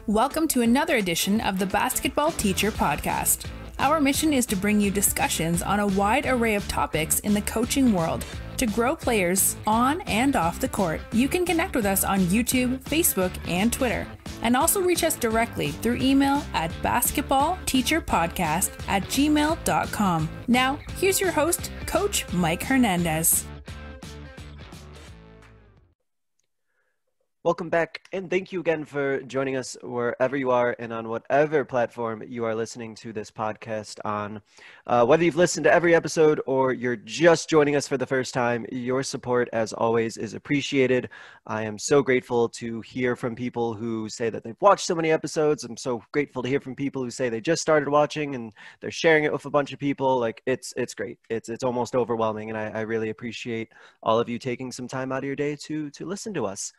Welcome to another edition of the Basketball Teacher Podcast. Our mission is to bring you discussions on a wide array of topics in the coaching world to grow players on and off the court. You can connect with us on YouTube, Facebook, and Twitter, and also reach us directly through email at basketballteacherpodcast@gmail.com. Now, here's your host, Coach Mike Hernandez. Welcome back, and thank you again for joining us wherever you are and on whatever platform you are listening to this podcast on. Whether you've listened to every episode or you're just joining us for the first time, your support, as always, is appreciated. I am so grateful to hear from people who say that they've watched so many episodes. I'm so grateful to hear from people who say they just started watching and they're sharing it with a bunch of people. Like, it's great. It's almost overwhelming, and I really appreciate all of you taking some time out of your day to listen to us.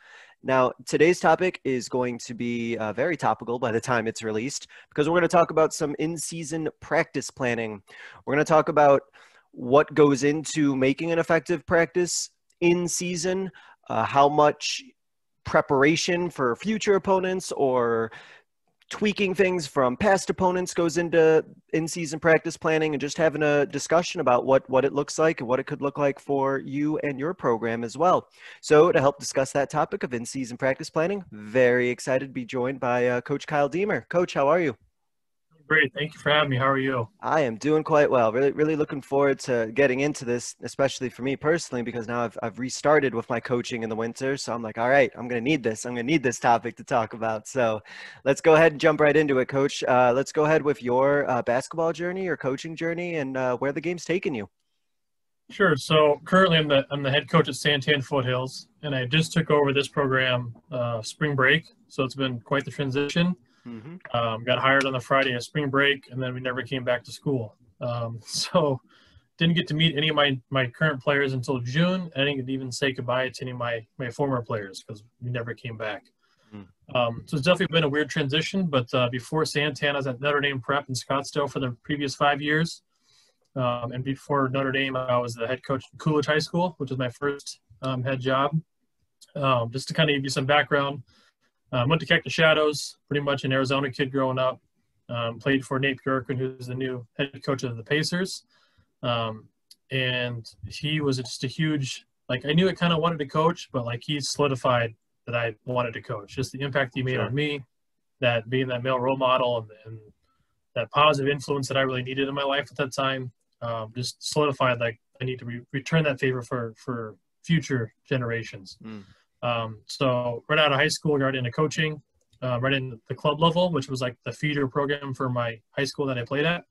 Now, today's topic is going to be very topical by the time it's released, because we're going to talk about some in-season practice planning. We're going to talk about what goes into making an effective practice in season, how much preparation for future opponents or tweaking things from past opponents goes into in-season practice planning, and just having a discussion about what it looks like and what it could look like for you and your program as well. So to help discuss that topic of in-season practice planning, very excited to be joined by Coach Kyle Diemer. Coach, how are you? Great. Thank you for having me. How are you? I am doing quite well. Really looking forward to getting into this, especially for me personally, because now I've restarted with my coaching in the winter. So I'm like, all right, I'm going to need this. I'm going to need this topic to talk about. So let's go ahead and jump right into it, Coach. Let's go ahead with your basketball journey or coaching journey and where the game's taken you. Sure. So currently I'm the head coach at Santan Foothills, and I just took over this program spring break. So it's been quite the transition. Got hired on the Friday of spring break, and then we never came back to school. So didn't get to meet any of my current players until June. I didn't even say goodbye to any of my former players because we never came back. So it's definitely been a weird transition, but before Santan, I was at Notre Dame Prep in Scottsdale for the previous 5 years. And before Notre Dame, I was the head coach at Coolidge High School, which was my first head job. Just to kind of give you some background, went to Cactus Shadows, pretty much an Arizona kid growing up. Played for Nate Bjorken, who's the new head coach of the Pacers. And he was just a huge, I knew I kind of wanted to coach, but he solidified that I wanted to coach. Just the impact he made on me, that being that male role model and that positive influence that I really needed in my life at that time, just solidified I need to return that favor for future generations. So right out of high school, I got into coaching, right in the club level, which was the feeder program for my high school that I played at,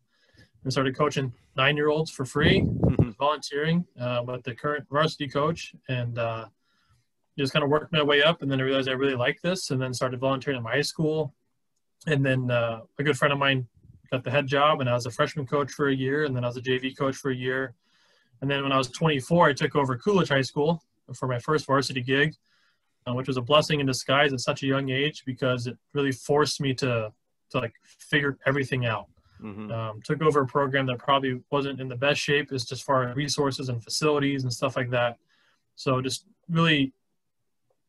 and started coaching 9-year-olds for free, volunteering with the current varsity coach, and just kind of worked my way up. And then I realized I really liked this, and then started volunteering at my high school. And then a good friend of mine got the head job, and I was a freshman coach for a year, and then I was a JV coach for a year. And then when I was 24, I took over Coolidge High School for my first varsity gig, which was a blessing in disguise at such a young age, because it really forced me to figure everything out. Took over a program that probably wasn't in the best shape as far as resources and facilities and stuff like that. So just really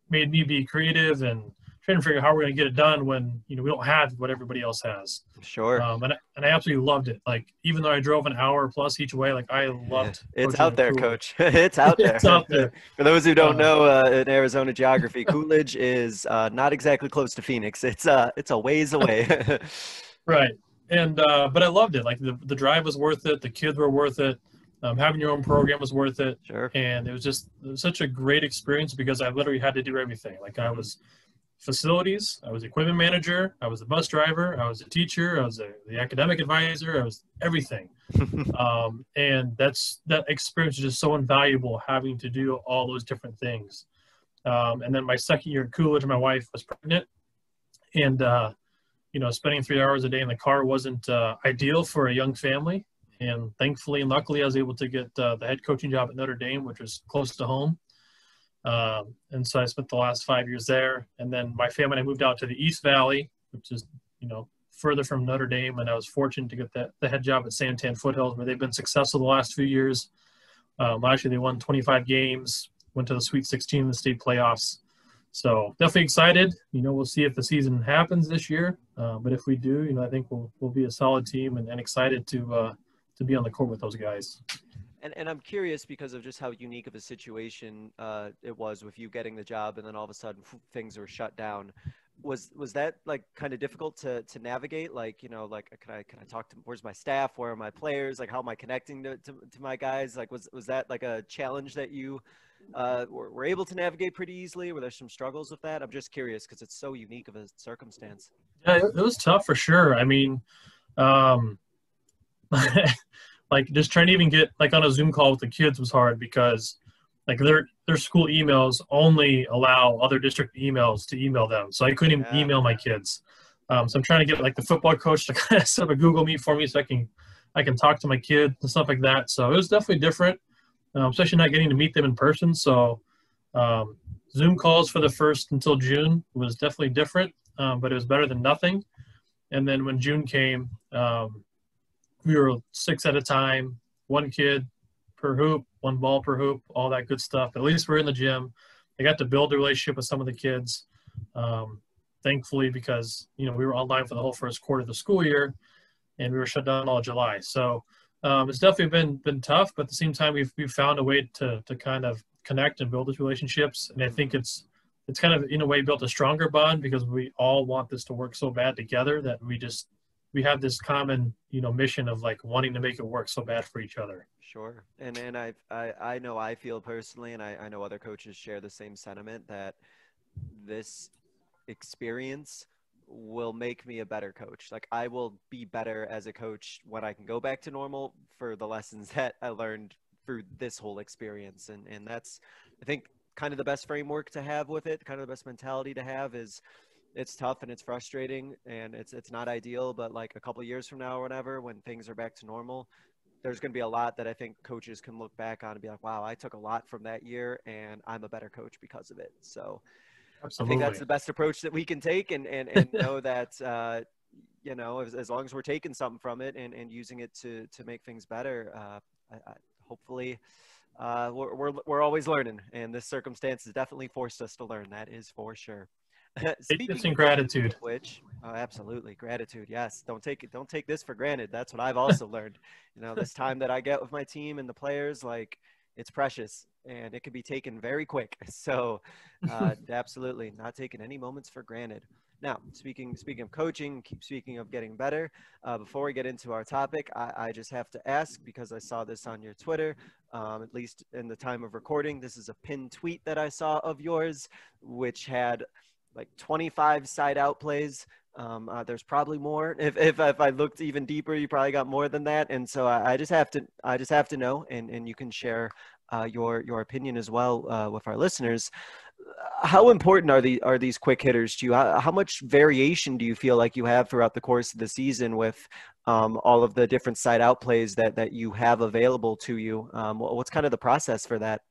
made me be creative and trying to figure out how we're going to get it done when we don't have what everybody else has. Sure. And I absolutely loved it. Even though I drove an hour plus each way, I loved. It's out there, Coach. It's out there. It's out there. For those who don't know, in Arizona geography, Coolidge is not exactly close to Phoenix. It's a ways away. Right. And but I loved it. The drive was worth it. The kids were worth it. Having your own program was worth it. Sure. And it was such a great experience, because I literally had to do everything. I was facilities, I was equipment manager, I was the bus driver, I was a teacher, I was the academic advisor, I was everything. And that experience is just so invaluable, having to do all those different things. And then my second year at Coolidge, my wife was pregnant, and spending 3 hours a day in the car wasn't ideal for a young family. And thankfully and luckily, I was able to get the head coaching job at Notre Dame, which was close to home. And so I spent the last 5 years there. And then my family and I moved out to the East Valley, which is, further from Notre Dame. And I was fortunate to get the head job at Santan Foothills, where they've been successful the last few years. Actually, they won 25 games, went to the Sweet 16 in the state playoffs. So definitely excited. We'll see if the season happens this year. But if we do, I think we'll be a solid team and excited to be on the court with those guys. And I'm curious because of just how unique of a situation it was with you getting the job and then all of a sudden things were shut down. Was that like kind of difficult to navigate? Like, like can I talk to, where's my staff? Where are my players? Like, how am I connecting to my guys? Like, was that like a challenge that you were able to navigate pretty easily? Were there some struggles with that? I'm just curious because it's so unique of a circumstance. Yeah, it was tough for sure. I mean, like just trying to even get like on a Zoom call with the kids was hard because like their school emails only allow other district emails to email them. So I couldn't even email my kids. So I'm trying to get like the football coach to kind of set up a Google Meet for me so I can talk to my kid and stuff like that. So it was definitely different, especially not getting to meet them in person. So Zoom calls for the first until June was definitely different, but it was better than nothing. And then when June came, we were 6 at a time, 1 kid per hoop, 1 ball per hoop, all that good stuff. At least we're in the gym. I got to build a relationship with some of the kids, thankfully, because, we were online for the whole first quarter of the school year, and we were shut down all July. So it's definitely been tough, but at the same time, we've found a way to kind of connect and build those relationships. And I think it's kind of, in a way, built a stronger bond because we all want this to work so bad together that we have this common, mission of like wanting to make it work so bad for each other. Sure. And I know I feel personally, and I know other coaches share the same sentiment, that this experience will make me a better coach. Like, I will be better as a coach when I can go back to normal for the lessons that I learned through this whole experience. And that's, I think, kind of the best framework to have with it, kind of the best mentality to have is, it's tough and it's frustrating and it's not ideal, but like a couple of years from now or whatever, when things are back to normal, there's going to be a lot that I think coaches can look back on and be like, wow, I took a lot from that year and I'm a better coach because of it. So Absolutely. I think that's the best approach that we can take and know that, as long as we're taking something from it and using it to make things better, hopefully we're always learning, and this circumstance has definitely forced us to learn. That is for sure. It's in gratitude. Absolutely. Gratitude. Yes. Don't take this for granted. That's what I've also learned. This time that I get with my team and the players, like, it's precious and it can be taken very quick. So absolutely not taking any moments for granted. Now, speaking of coaching, keep speaking of getting better. Before we get into our topic, I just have to ask, because I saw this on your Twitter, at least in the time of recording, this is a pinned tweet that I saw of yours, which had like 25 side out plays. There's probably more. If I looked even deeper, you probably got more than that. And so I just have to know, and you can share your opinion as well with our listeners. How important are these quick hitters to you? How much variation do you feel like you have throughout the course of the season with all of the different side out plays that you have available to you? What's kind of the process for that?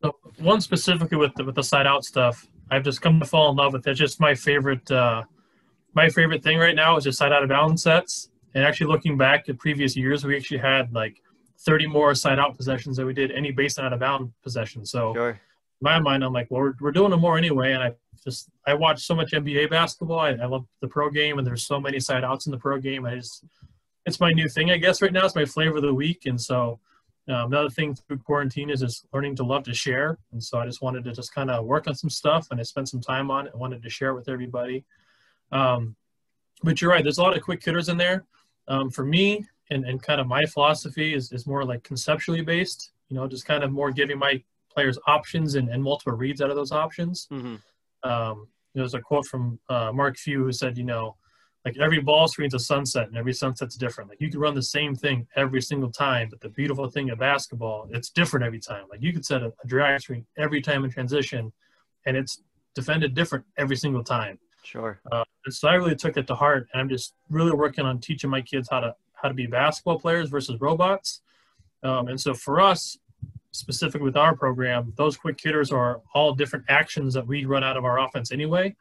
So one specifically with the side out stuff, I've just come to fall in love with. It's just my favorite thing right now is just side out of bounds sets. And actually looking back at previous years, we actually had like 30 more side out possessions than we did any base out of bound possessions. So Sure. In my mind, I'm like, well, we're doing them more anyway. And I watch so much NBA basketball. I love the pro game, and there's so many side outs in the pro game. It's my new thing, I guess, right now. It's my flavor of the week. And so another thing through quarantine is just learning to love to share. And so I just wanted to just kind of work on some stuff, and I spent some time on it. I wanted to share it with everybody. But you're right. There's a lot of quick hitters in there. For me, and kind of my philosophy is more like conceptually based, just kind of more giving my players options and multiple reads out of those options. Mm-hmm. There's a quote from Mark Few who said, like every ball screen's a sunset and every sunset's different. Like you can run the same thing every single time, but the beautiful thing of basketball, it's different every time. Like you could set a drag screen every time in transition and it's defended different every single time. Sure. And so I really took it to heart, and I'm just really working on teaching my kids how to be basketball players versus robots. And so for us, specifically with our program, those quick hitters are all different actions that we run out of our offense anyway.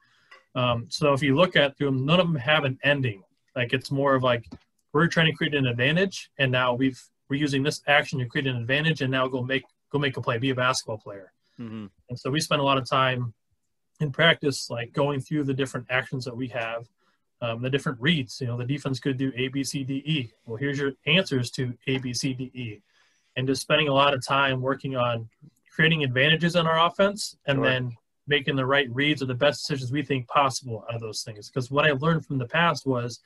So if you look at them, none of them have an ending. Like it's more of like we're trying to create an advantage, and now we're using this action to create an advantage, and now go make a play, be a basketball player. Mm-hmm. And so we spend a lot of time in practice, like going through the different actions that we have, the different reads. The defense could do A, B, C, D, E. Well, here's your answers to A, B, C, D, E. And just spending a lot of time working on creating advantages on our offense and then making the right reads or the best decisions we think possible out of those things. Because what I learned from the past was,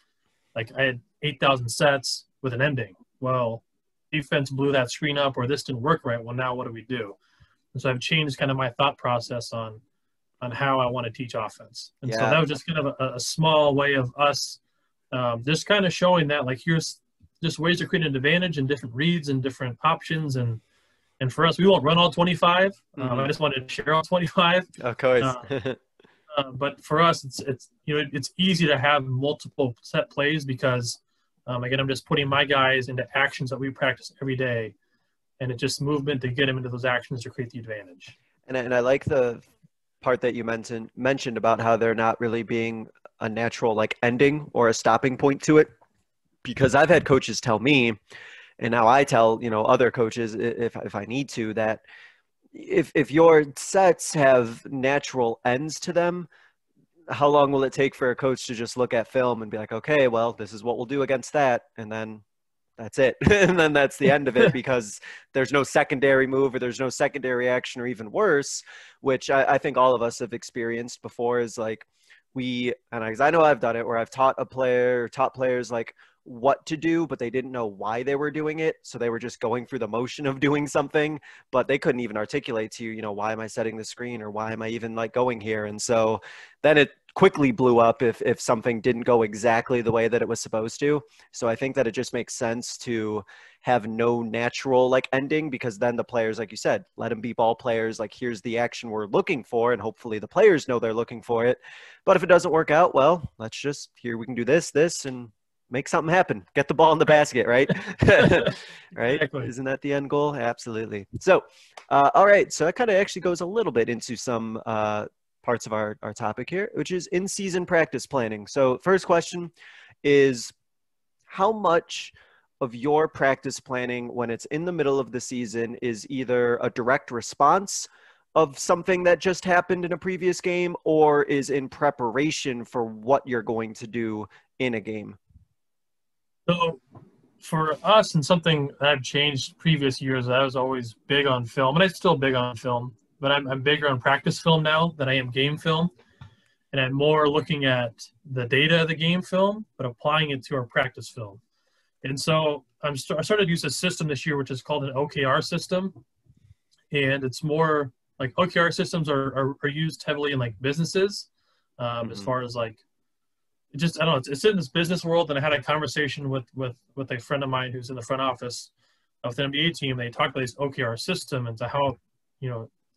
like, I had 8,000 sets with an ending. Well, defense blew that screen up, or this didn't work right. Well, now what do we do? And so I've changed kind of my thought process on how I want to teach offense. And so that was just kind of a small way of us just kind of showing that, like, here's just ways to create an advantage and different reads and different options. And for us, we won't run all 25. I just wanted to share all 25. Of course. But for us, it's easy to have multiple set plays because, again, I'm just putting my guys into actions that we practice every day, and it's just movement to get them into those actions to create the advantage. And I like the part that you mentioned about how there not really being a natural, like, ending or a stopping point to it, because I've had coaches tell me, and now I tell, other coaches if I need to, that if your sets have natural ends to them, how long will it take for a coach to just look at film and be like, okay, well, this is what we'll do against that, and then that's it. And then that's the end of it, because there's no secondary move or there's no secondary action, or even worse, which I think all of us have experienced before, is like because I know I've done it, where I've taught players like what to do, but they didn't know why they were doing it. So they were just going through the motion of doing something, but they couldn't even articulate to you, why am I setting the screen, or why am I even, like, going here? And so then it quickly blew up if something didn't go exactly the way that it was supposed to. So I think that it just makes sense to have no natural, like, ending, because then the players, like you said, let them be ball players. Like, here's the action we're looking for, and hopefully the players know they're looking for it. But if it doesn't work out, well, we can do this, and make something happen. Get the ball in the basket, right? Right? Exactly. Isn't that the end goal? Absolutely. So, all right. So that kind of actually goes a little bit into some parts of our topic here, which is in-season practice planning. So first question is, how much of your practice planning when it's in the middle of the season is either a direct response of something that just happened in a previous game, or is in preparation for what you're going to do in a game? So for us, and something that I've changed previous years, I was always big on film, and I'm still big on film, but I'm bigger on practice film now than I am game film. And I'm more looking at the data of the game film, but applying it to our practice film. And so I started to use a system this year, which is called an OKR system. And it's more like OKR systems are used heavily in, like, businesses, as far as, like, I don't know, it's in this business world. And I had a conversation with a friend of mine who's in the front office of the NBA team. They talked about this OKR system and to how,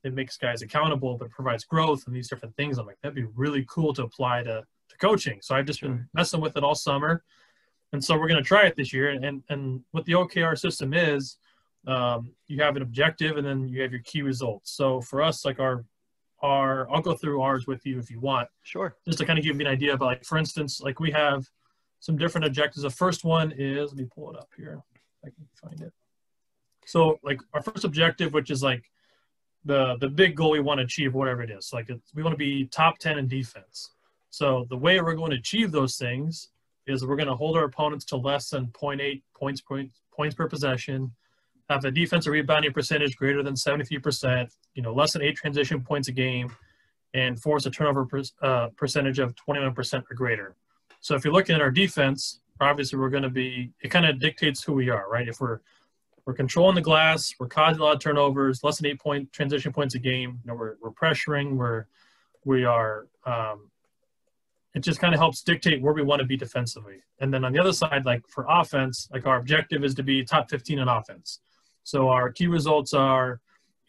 it makes guys accountable, but provides growth and these different things. I'm like, that'd be really cool to apply to coaching. So I've just been messing with it all summer. And so we're going to try it this year. And what the OKR system is, you have an objective and then you have your key results. So for us, like I'll go through ours with you if you want. Sure. Just to kind of give you an idea. But, like, for instance, like, we have some different objectives. The first one is, let me pull it up here if I can find it. So, like, our first objective, which is, like, the big goal we want to achieve, whatever it is. Like, we want to be top 10 in defense. So the way we're going to achieve those things is we're going to hold our opponents to less than 0.8 points per possession, have a defensive rebounding percentage greater than 73%, less than 8 transition points a game, and force a turnover percentage of 21% or greater. So if you're looking at our defense, obviously it kind of dictates who we are, right? If we're controlling the glass, we're causing a lot of turnovers, less than 8 transition points a game, we're pressuring, we are it just kind of helps dictate where we want to be defensively. And then on the other side, like, for offense, like, our objective is to be top 15 in offense. So our key results are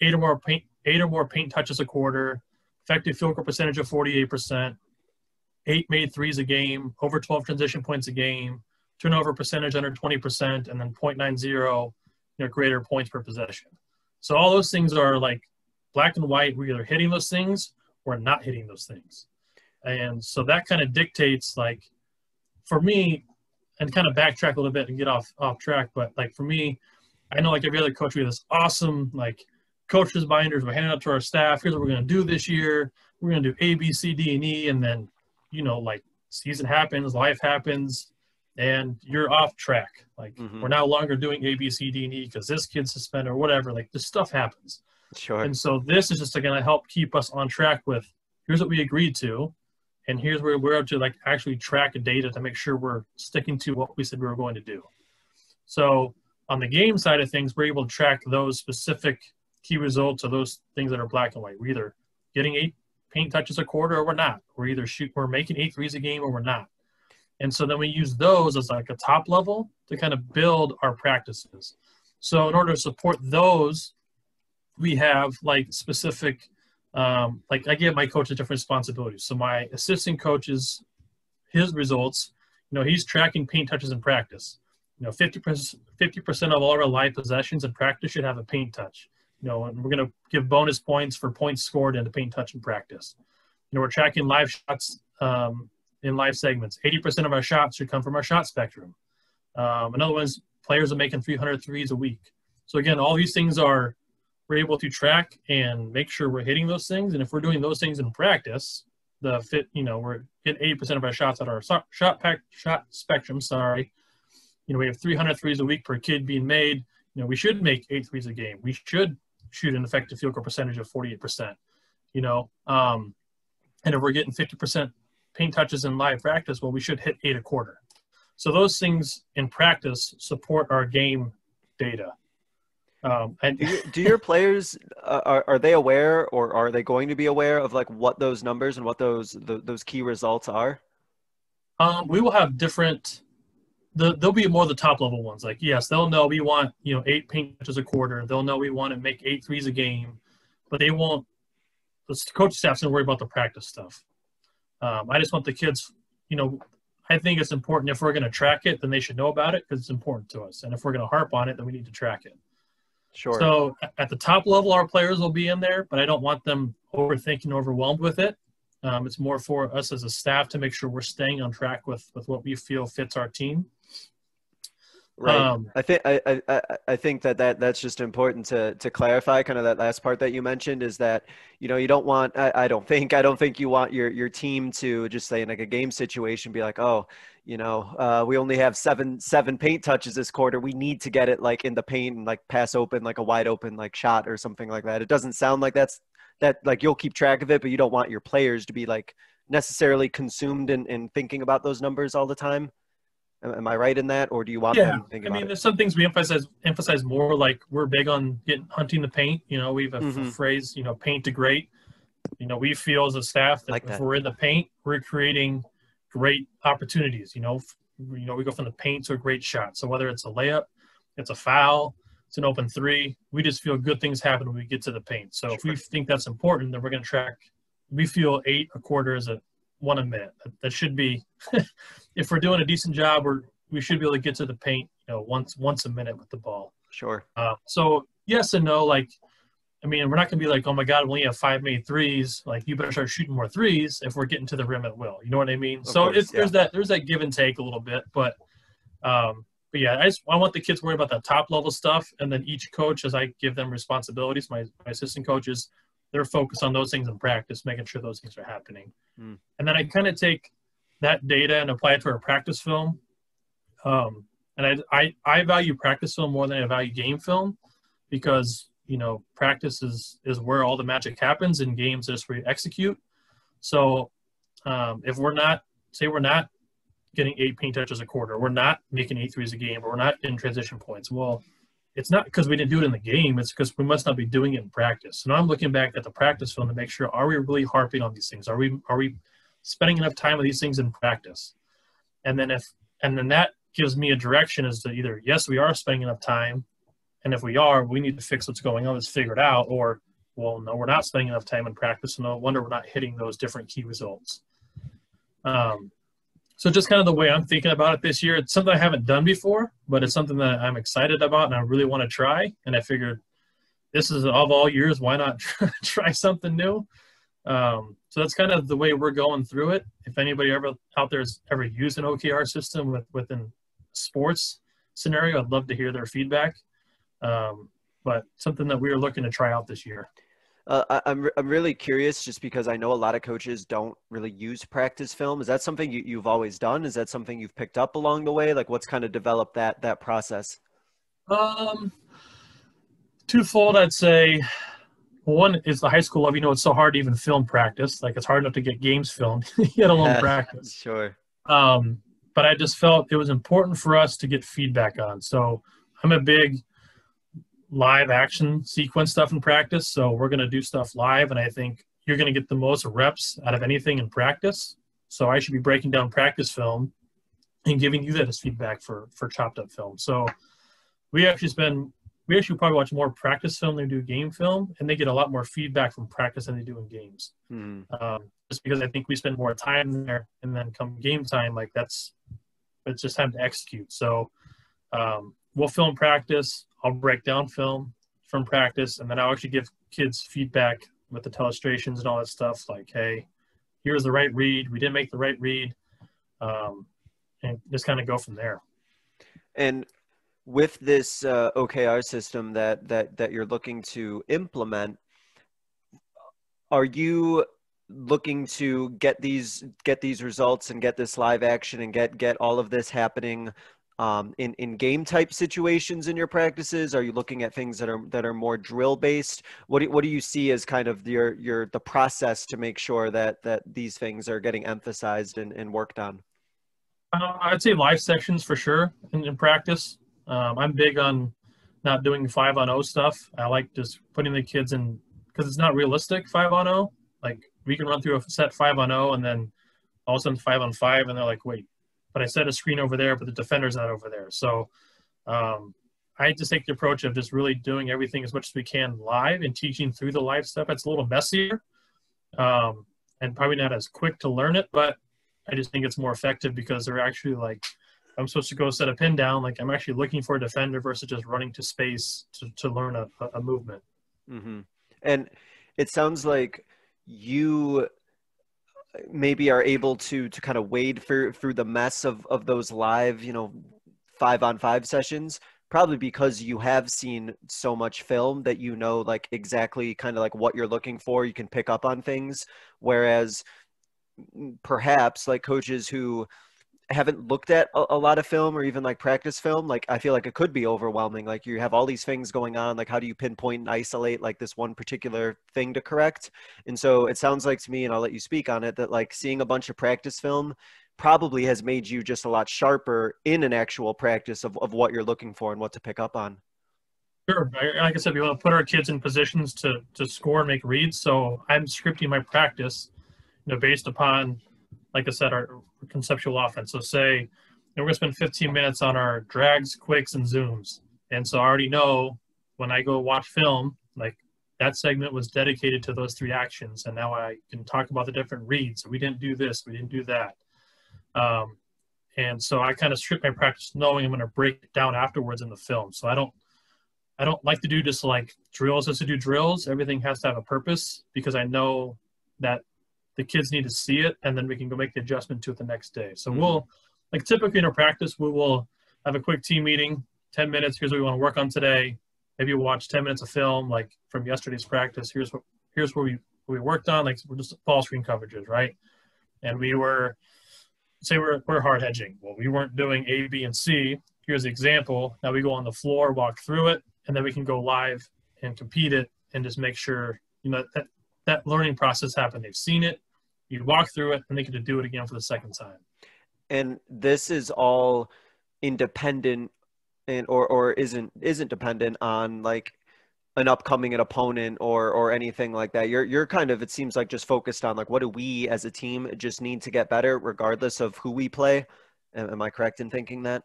8 or more paint touches a quarter, effective field goal percentage of 48%, 8 made threes a game, over 12 transition points a game, turnover percentage under 20%, and then 0.90 greater points per possession. So all those things are, like, black and white. We're either hitting those things or not hitting those things. And so that kind of dictates, like, for me, and kind of backtrack a little bit and get off track, but, like, for me, I know, like, every other coach, we have this awesome, like, coaches binders. We're handing out to our staff. Here's what we're going to do this year. We're going to do A, B, C, D, and E. And then, you know, like season happens, life happens, and you're off track. Like we're no longer doing A, B, C, D, and E because this kid's suspended or whatever. Like this stuff happens. Sure. And so this is just going to help keep us on track with here's what we agreed to. And here's where we're up to, like, actually track data to make sure we're sticking to what we said we were going to do. So on the game side of things, we're able to track those specific key results of those things that are black and white. We're either getting 8 paint touches a quarter or we're not. We're making 8 threes a game or we're not. And so then we use those as like a top level to kind of build our practices. So in order to support those, we have like specific like I give my coaches different responsibilities. So my assistant coaches, his results, you know, he's tracking paint touches in practice. You know, 50% of all our live possessions in practice should have a paint touch. You know, and we're going to give bonus points for points scored in the paint touch in practice. You know, we're tracking live shots in live segments. 80% of our shots should come from our shot spectrum. Another one is players are making 300 threes a week. So again, all these things we're able to track and make sure we're hitting those things. And if we're doing those things in practice, we're getting 80% of our shots at our shot spectrum. You know, we have 300 threes a week per kid being made. You know, we should make 8 threes a game. We should shoot an effective field goal percentage of 48%. You know, and if we're getting 50% paint touches in live practice, well, we should hit 8 a quarter. So those things in practice support our game data. And do your players are they aware, or are they going to be aware of like what those numbers and what those key results are? We will have different. There'll be more the top level ones. Like, yes, they'll know we want, you know, 8 paint touches a quarter. They'll know we want to make 8 threes a game, but they won't. The coach staff's gonna worry about the practice stuff. I just want the kids, you know. I think it's important if we're going to track it, then they should know about it because it's important to us. And if we're going to harp on it, then we need to track it. Sure. So at the top level, our players will be in there, but I don't want them overthinking, overwhelmed with it. It's more for us as a staff to make sure we're staying on track with what we feel fits our team. Right. I think that's just important to clarify. Kind of that last part that you mentioned is that, you know, you don't want. I don't think you want your team to just say in like a game situation be like, oh, you know, we only have seven paint touches this quarter. We need to get it like in the paint and like pass open like a wide open like shot or something like that. It doesn't sound like that like you'll keep track of it, but you don't want your players to be like necessarily consumed in thinking about those numbers all the time. Am I right in that, or do you want them thinking about it? There's some things we emphasize more. Like we're big on hunting the paint. You know, we have a phrase, you know, paint to great. You know, we feel as a staff that if we're in the paint, we're creating great opportunities. You know, we go from the paint to a great shot. So whether it's a layup, it's a foul, it's an open three, we just feel good things happen when we get to the paint. So if we think that's important, then we're going to track. We feel 8 a quarter is 1 a minute. That should be. If we're doing a decent job, we should be able to get to the paint, you know, once a minute with the ball. Sure. So yes and no. Like, I mean, we're not going to be like, oh my God, we only have 5 made threes. Like, you better start shooting more threes if we're getting to the rim at will. You know what I mean? There's that give and take a little bit, but yeah, I want the kids worried about that top level stuff, and then each coach, as I give them responsibilities, my assistant coaches, they're focused on those things in practice, making sure those things are happening. And then I kind of take that data and apply it to our practice film. And I value practice film more than I value game film because, you know, practice is where all the magic happens, and games is where you execute. So if we're not getting 8 paint touches a quarter, we're not making 8 threes a game, or we're not getting transition points, well, it's not because we didn't do it in the game. It's because we must not be doing it in practice. So now I'm looking back at the practice film to make sure, are we really harping on these things? Are we spending enough time with these things in practice? And then that gives me a direction as to either, yes, we are spending enough time, and if we are, we need to fix what's going on, let's figure it out, or, well, no, we're not spending enough time in practice, and no wonder we're not hitting those different key results. So just kind of the way I'm thinking about it this year, it's something I haven't done before, but it's something that I'm excited about and I really want to try. And I figured this is of all years, why not try something new? So that's kind of the way we're going through it. If anybody out there has ever used an OKR system within sports scenario, I'd love to hear their feedback. but something that we were looking to try out this year. I'm really curious, just because I know a lot of coaches don't really use practice film. Is that something you've always done? Is that something you've picked up along the way? Like, what's kind of developed that process? Twofold, I'd say. One is the high school level. You know, it's so hard to even film practice. Like, it's hard enough to get games filmed, let alone practice. Sure. But I just felt it was important for us to get feedback on. So I'm a big live action sequence stuff in practice. So we're going to do stuff live, and I think you're going to get the most reps out of anything in practice. So I should be breaking down practice film and giving you that as feedback for chopped up film. So we actually probably watch more practice film than we do game film, and they get a lot more feedback from practice than they do in games. Just because I think we spend more time there, and then come game time, like it's just time to execute. So we'll film practice. I'll break down film from practice, and then I'll actually give kids feedback with the telestrations and all that stuff. Like, hey, here's the right read. We didn't make the right read, and just kind of go from there. And with this OKR system that you're looking to implement, are you looking to get these results and get this live action and get all of this happening in game type situations in your practices? Are you looking at things that are more drill based? What do you see as kind of the process to make sure that these things are getting emphasized and worked on? I'd say live sections for sure in practice. I'm big on not doing 5-on-0 stuff. I like just putting the kids in, because it's not realistic 5-on-0. Like, we can run through a set 5-on-0 and then all of a sudden 5-on-5, and they're like, wait, but I set a screen over there, but the defender's not over there. So I just take the approach of just really doing everything as much as we can live and teaching through the live stuff. It's a little messier and probably not as quick to learn it, but I just think it's more effective because they're actually like, I'm supposed to go set a pin down. Like, I'm actually looking for a defender versus just running to space to learn a movement. Mm-hmm. And it sounds like you maybe are able to kind of wade through the mess of those live, 5-on-5 sessions, probably because you have seen so much film that like exactly kind of like what you're looking for. You can pick up on things, whereas perhaps like coaches who haven't looked at a lot of film or even like practice film, like I feel like it could be overwhelming. Like, you have all these things going on, like how do you pinpoint and isolate like this one particular thing to correct? And so it sounds like to me, and I'll let you speak on it, that like seeing a bunch of practice film probably has made you just a lot sharper in an actual practice of what you're looking for and what to pick up on. Sure. Like I said, we want to put our kids in positions to score and make reads. So I'm scripting my practice, based upon, like I said, our conceptual offense. So say we're going to spend 15 minutes on our drags, quicks, and zooms. And so I already know when I go watch film, like that segment was dedicated to those 3 actions. And now I can talk about the different reads. We didn't do this, we didn't do that. And so I kind of strip my practice knowing I'm going to break it down afterwards in the film. So I don't like to do just like drills just to do drills. Everything has to have a purpose, because I know that the kids need to see it, and then we can go make the adjustment to it the next day. So we'll, like typically in our practice, we will have a quick team meeting, 10 minutes. Here's what we want to work on today. Maybe we'll watch 10 minutes of film, like from yesterday's practice. Here's where we worked on, like we're just ball screen coverages, right? And we're hard hedging. Well, we weren't doing A, B, and C. Here's the example. Now we go on the floor, walk through it, and then we can go live and compete it and just make sure, that learning process happened. They've seen it, you walk through it, and they get to do it again for the second time. And this is all independent or isn't dependent on like an upcoming opponent or anything like that. You're kind of, it seems like, just focused on like, what do we as a team just need to get better regardless of who we play? Am I correct in thinking that?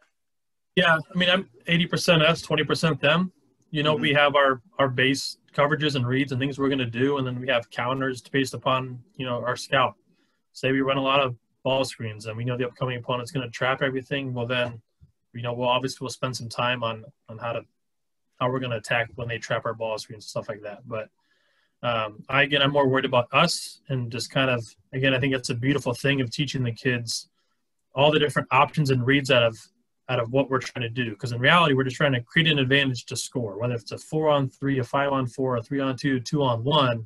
Yeah. I mean, I'm 80% us, 20% them. We have our base coverages and reads and things we're going to do. And then we have counters based upon, our scout. Say we run a lot of ball screens and we know the upcoming opponent's going to trap everything. Well, then, we'll spend some time on how we're going to attack when they trap our ball screens and stuff like that. But I'm more worried about us and just kind of, again, I think it's a beautiful thing of teaching the kids all the different options and reads out out of what we're trying to do. Because in reality, we're just trying to create an advantage to score, whether it's a 4-on-3, a 5-on-4, a 3-on-2, 2-on-1.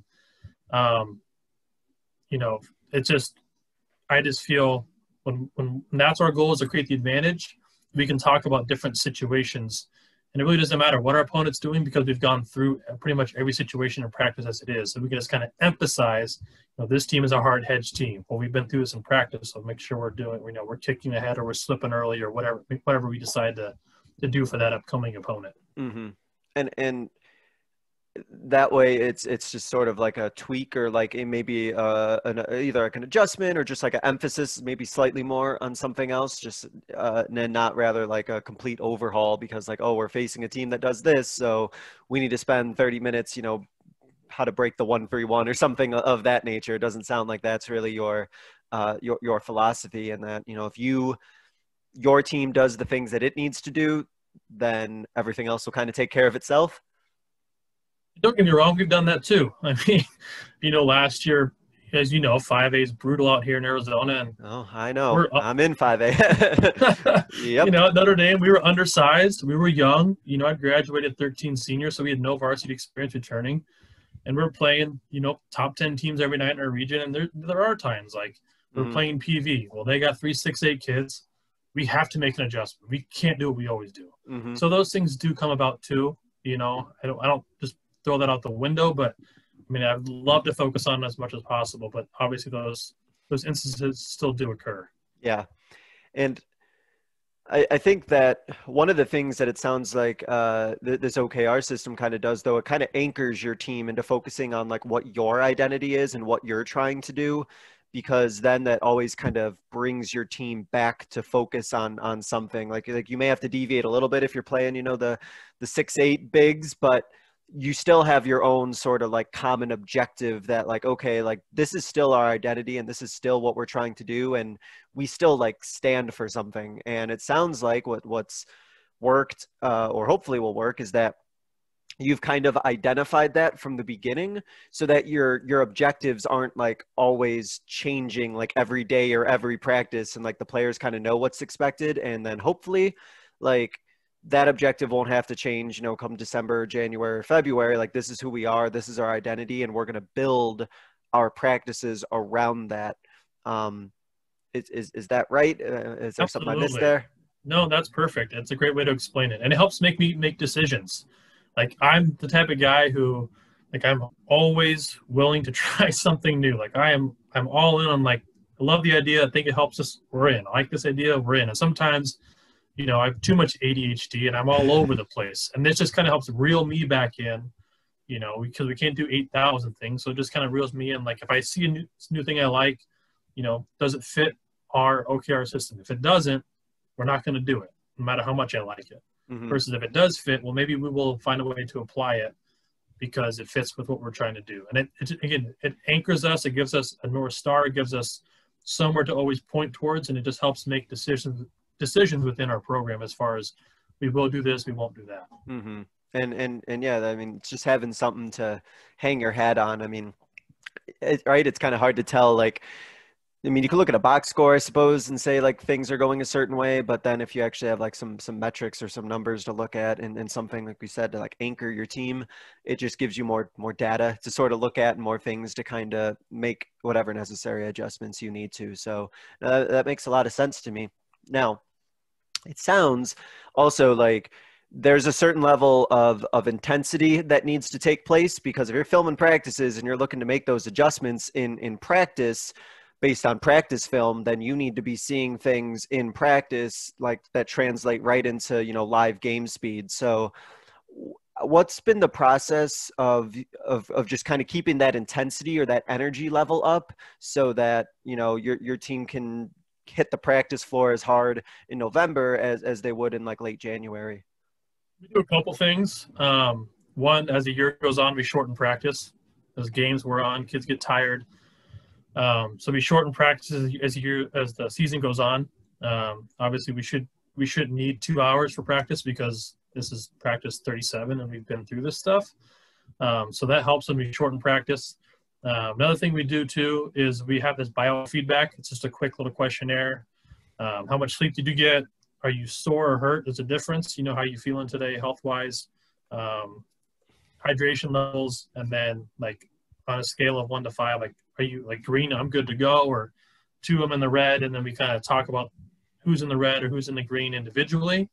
You know, it's just, I just feel when that's our goal, is to create the advantage, we can talk about different situations. And it really doesn't matter what our opponent's doing, because we've gone through pretty much every situation in practice as it is. So we can just kind of emphasize, this team is a hard hedge team. Well, we've been through this in practice, so make sure we're doing, we're kicking ahead, or we're slipping early, or whatever we decide to do for that upcoming opponent. Mm-hmm. And that way it's just sort of like a tweak, or like it maybe either like an adjustment, or just like an emphasis maybe slightly more on something else, just and not rather like a complete overhaul, because like, oh, we're facing a team that does this, so we need to spend 30 minutes, how to break the 1-3-1 or something of that nature. It doesn't sound like that's really your philosophy, and that, if your team does the things that it needs to do, then everything else will kind of take care of itself. Don't get me wrong, we've done that too. I mean, last year, as 5A is brutal out here in Arizona. And oh, I know. I'm in 5A. Yep. At Notre Dame, we were undersized. We were young. I graduated 13 senior, so we had no varsity experience returning. And we're playing, top 10 teams every night in our region. And there are times like we're playing PV. Well, they got 3 6-8 kids. We have to make an adjustment. We can't do what we always do. Mm-hmm. So those things do come about too. I don't just throw that out the window, but I'd love to focus on it as much as possible, but obviously those instances still do occur. Yeah. And I think that one of the things that it sounds like this OKR system kind of does, though, it kind of anchors your team into focusing on like what your identity is and what you're trying to do, because then that always kind of brings your team back to focus on something. Like you may have to deviate a little bit if you're playing, the 6-8 bigs, but you still have your own sort of like common objective that like, okay, like this is still our identity and this is still what we're trying to do. And we still like stand for something. And it sounds like what's worked or hopefully will work is that you've kind of identified that from the beginning, so that your objectives aren't like always changing like every day or every practice, and like the players kind of know what's expected. And then hopefully like that objective won't have to change, come December, January, or February. Like this is who we are, this is our identity, and we're going to build our practices around that. Is that right? Is there something I missed there? No, that's perfect. It's a great way to explain it. And it helps me make decisions. Like I'm the type of guy who, like, I'm always willing to try something new. Like I'm all in on, like, I love the idea. I think it helps us. We're in. I like this idea. We're in. And sometimes, I have too much ADHD and I'm all over the place. And this just kind of helps reel me back in, because we can't do 8,000 things. So it just kind of reels me in. Like if I see a new thing I like, does it fit our OKR system? If it doesn't, we're not going to do it, no matter how much I like it. Mm-hmm. Versus if it does fit, well, maybe we will find a way to apply it because it fits with what we're trying to do. And it anchors us. It gives us a North Star. It gives us somewhere to always point towards, and it just helps make decisions within our program as far as we will do this, we won't do that. Mm-hmm. And yeah, it's just having something to hang your hat on. Right? It's kind of hard to tell, like, you can look at a box score, I suppose, and say like things are going a certain way, but then if you actually have like some metrics or some numbers to look at, and something like we said to like anchor your team, it just gives you more data to sort of look at and more things to kind of make whatever necessary adjustments you need to. So that makes a lot of sense to me. Now, it sounds also like there's a certain level of intensity that needs to take place, because if you're filming practices and you're looking to make those adjustments in practice based on practice film, then you need to be seeing things in practice like that translate right into, live game speed. So what's been the process of just kind of keeping that intensity or that energy level up so that, your team can hit the practice floor as hard in November as they would in like late January? We do a couple things. One, as the year goes on, we shorten practice. As games we're on, kids get tired. So we shorten practice as the season goes on. Obviously, we should need 2 hours for practice because this is practice 37 and we've been through this stuff. So that helps when we shorten practice. Another thing we do too is we have this biofeedback. It's just a quick little questionnaire. How much sleep did you get? are you sore or hurt? There's a difference. You know, how you feeling today health-wise, hydration levels, and then like on a scale of 1 to 5, like, are you like green, I'm good to go, or 2, I'm in the red, and then we kind of talk about who's in the red or who's in the green individually.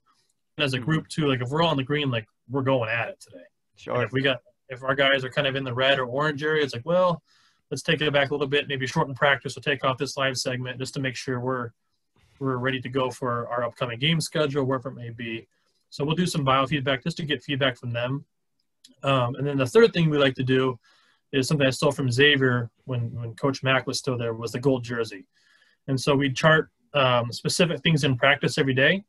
And as a group too, like if we're all in the green, like we're going at it today. Sure. And if our guys are kind of in the red or orange area, it's like, well, let's take it back a little bit, maybe shorten practice or take off this live segment just to make sure we're ready to go for our upcoming game schedule, wherever it may be. So we'll do some biofeedback just to get feedback from them. And then the third thing we like to do is something I stole from Xavier when Coach Mack was still there, was the gold jersey. And so we chart specific things in practice every day,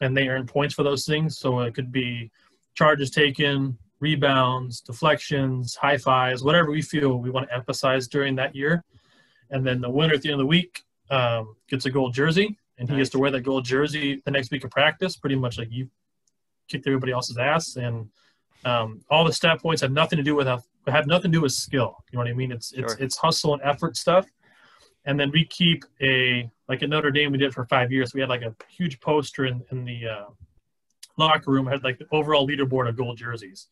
and they earn points for those things. So it could be charges taken, rebounds, deflections, high fives, whatever we feel we want to emphasize during that year. And then the winner at the end of the week gets a gold jersey, and he gets to wear that gold jersey the next week of practice, pretty much like you kicked everybody else's ass. And all the stat points have nothing to do with skill. You know what I mean? It's hustle and effort stuff. And then we keep like at Notre Dame, we did it for 5 years. We had like a huge poster in the locker room. It had like the overall leaderboard of gold jerseys.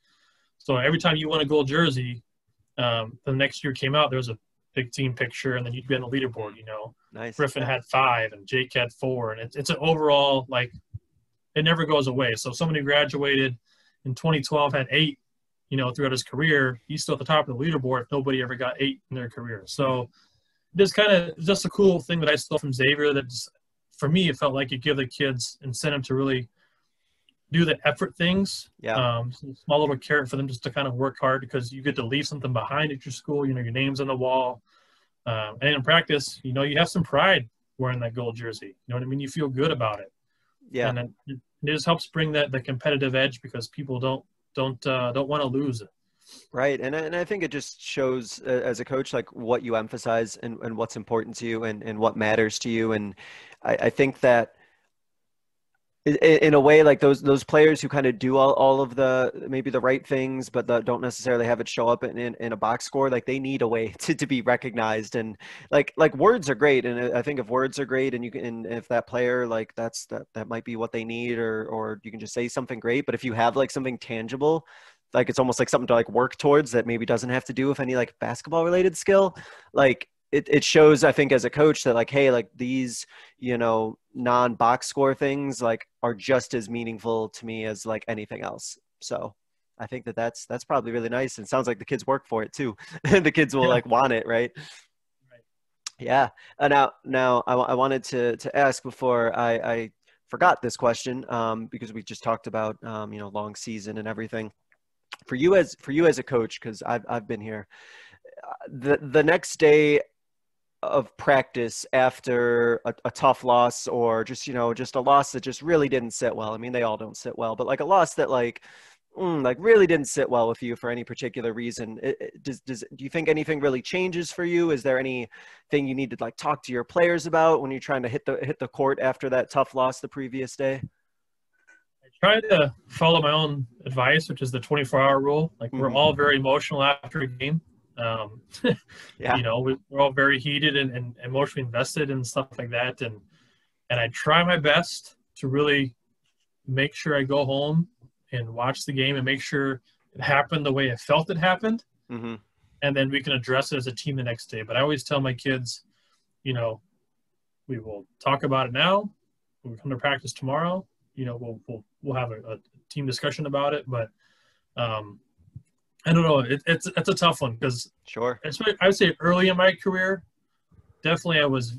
So every time you won a gold jersey, the next year came out, there was a big team picture, and then you'd be on the leaderboard, you know. Nice. Griffin had 5 and Jake had 4. And it's an overall, like, it never goes away. So somebody who graduated in 2012 had 8, you know, throughout his career. He's still at the top of the leaderboard if nobody ever got 8 in their career. So this kind of just a cool thing that I stole from Xavier that just, for me, it felt like it gave the kids incentive to really do the effort things. Yeah. Small little carrot for them just to kind of work hard, because you get to leave something behind at your school. You know, your name's on the wall. And in practice, you know, you have some pride wearing that gold jersey. You know what I mean? You feel good about it. Yeah. And then it just helps bring the competitive edge, because people don't want to lose. Right. And I think it just shows as a coach, like what you emphasize and what's important to you and what matters to you. And I think that in a way, like those players who kind of do all of maybe the right things, but don't necessarily have it show up in a box score, like they need a way to be recognized. And like words are great. And I think if words are great and if that player, like that might be what they need, or you can just say something great. But if you have like something tangible, like it's almost like something to like work towards that maybe doesn't have to do with any like basketball related skill, like it shows, I think, as a coach that like, hey, like these, you know, non-box score things like are just as meaningful to me as like anything else. So I think that's probably really nice. And it sounds like the kids work for it too. The kids will like want it. Right. Yeah. Now I wanted to ask before I forgot this question, because we just talked about, you know, long season and everything. For you as a coach, because I've been here, the next day of practice after a tough loss, or just, you know, just a loss that just really didn't sit well. I mean, they all don't sit well, but like a loss that like really didn't sit well with you for any particular reason. Do you think anything really changes for you? Is there anything you need to like talk to your players about when you're trying to hit the court after that tough loss the previous day? Try to follow my own advice, which is the 24-hour rule. Like we're all very emotional after a game. Yeah. You know, we're all very heated and emotionally invested and stuff like that. And I try my best to really make sure I go home and watch the game and make sure it happened the way I felt it happened. Mm-hmm. And then we can address it as a team the next day. But I always tell my kids, you know, we will talk about it now. We'll come to practice tomorrow. You know, we'll have a team discussion about it. But I don't know. It's a tough one, because sure, I would say early in my career, definitely I was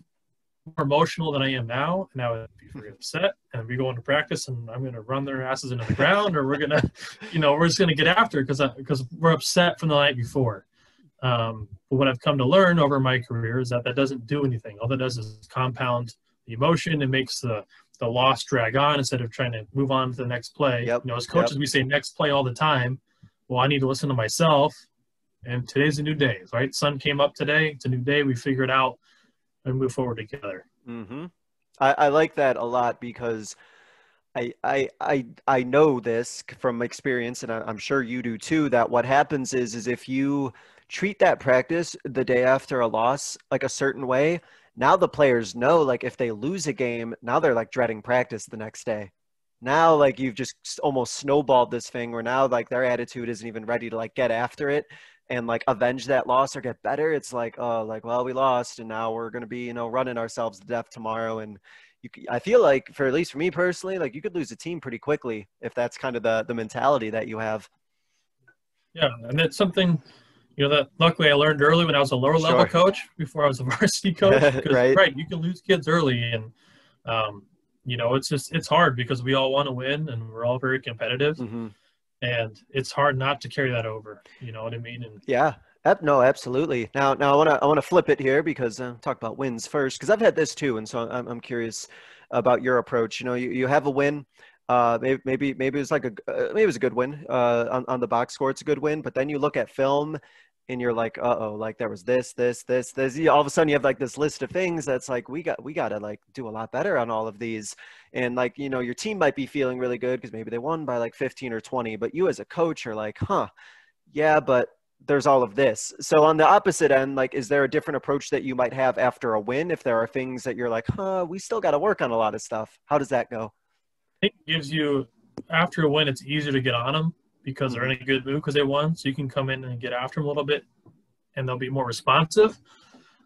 more emotional than I am now, and I would be very upset. And we go into practice, and I'm going to run their asses into the ground, or we're gonna, you know, we're just going to get after it because we're upset from the night before. But what I've come to learn over my career is that doesn't do anything. All that does is compound the emotion and makes the loss drag on instead of trying to move on to the next play. Yep. You know, as coaches, we say next play all the time. Well, I need to listen to myself, and today's a new day, right? Sun came up today. It's a new day. We figure it out and move forward together. Mm-hmm. I like that a lot, because I know this from experience, and I'm sure you do too, that what happens is if you treat that practice the day after a loss like a certain way, Now the players know, like, if they lose a game, now they're like dreading practice the next day. Now, like, you've just almost snowballed this thing where now, like, their attitude isn't even ready to like get after it and like avenge that loss or get better. It's like, oh, like, well, we lost and now we're going to be, running ourselves to death tomorrow. And I feel like, for at least for me personally, like, you could lose a team pretty quickly if that's kind of the mentality that you have. Yeah, and that's something, that luckily I learned early when I was a lower level coach before I was a varsity coach. Because, right, you can lose kids early, and it's hard because we all want to win and we're all very competitive, and it's hard not to carry that over. You know what I mean? And yeah. No, absolutely. Now I want to flip it here because talk about wins first, because I've had this too, and so I'm curious about your approach. You have a win. Maybe it was like maybe it was a good win on the box score. It's a good win, but then you look at film and you're like, uh-oh, like there was this. All of a sudden you have like this list of things that's like we got to like do a lot better on all of these. And like, your team might be feeling really good because maybe they won by like 15 or 20, but you as a coach are like, yeah, but there's all of this. So on the opposite end, like, is there a different approach that you might have after a win if there are things that you're like, we still got to work on a lot of stuff? How does that go? it gives you, after a win, it's easier to get on them because they're in a good mood because they won. So you can come in and get after them a little bit and they'll be more responsive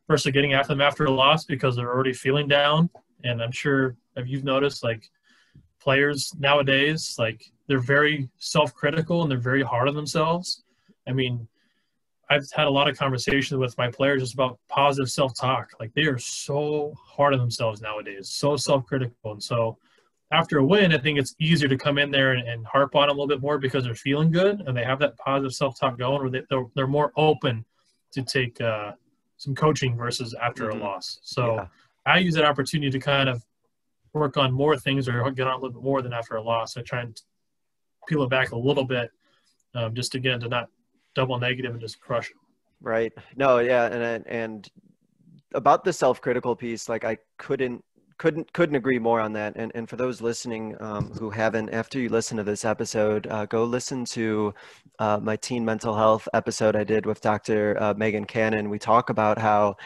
versus getting after them after a loss because they're already feeling down. And I'm sure if you've noticed, like, players nowadays, like, they're very self-critical and they're very hard on themselves. I mean, I've had a lot of conversations with my players just about positive self-talk. Like, they are so hard on themselves nowadays, so self-critical. And so after a win, I think it's easier to come in there and harp on them a little bit more because they're feeling good and they have that positive self-talk going, where they're more open to take some coaching versus after a loss. So I use that opportunity to kind of work on more things or get on a little bit more than after a loss. I try and peel it back a little bit, just again to not double negative and just crush them. Right. No, yeah, and about the self-critical piece, like, I couldn't agree more on that. And for those listening who haven't, after you listen to this episode, go listen to my teen mental health episode I did with Dr. Megan Cannon. We talk about how,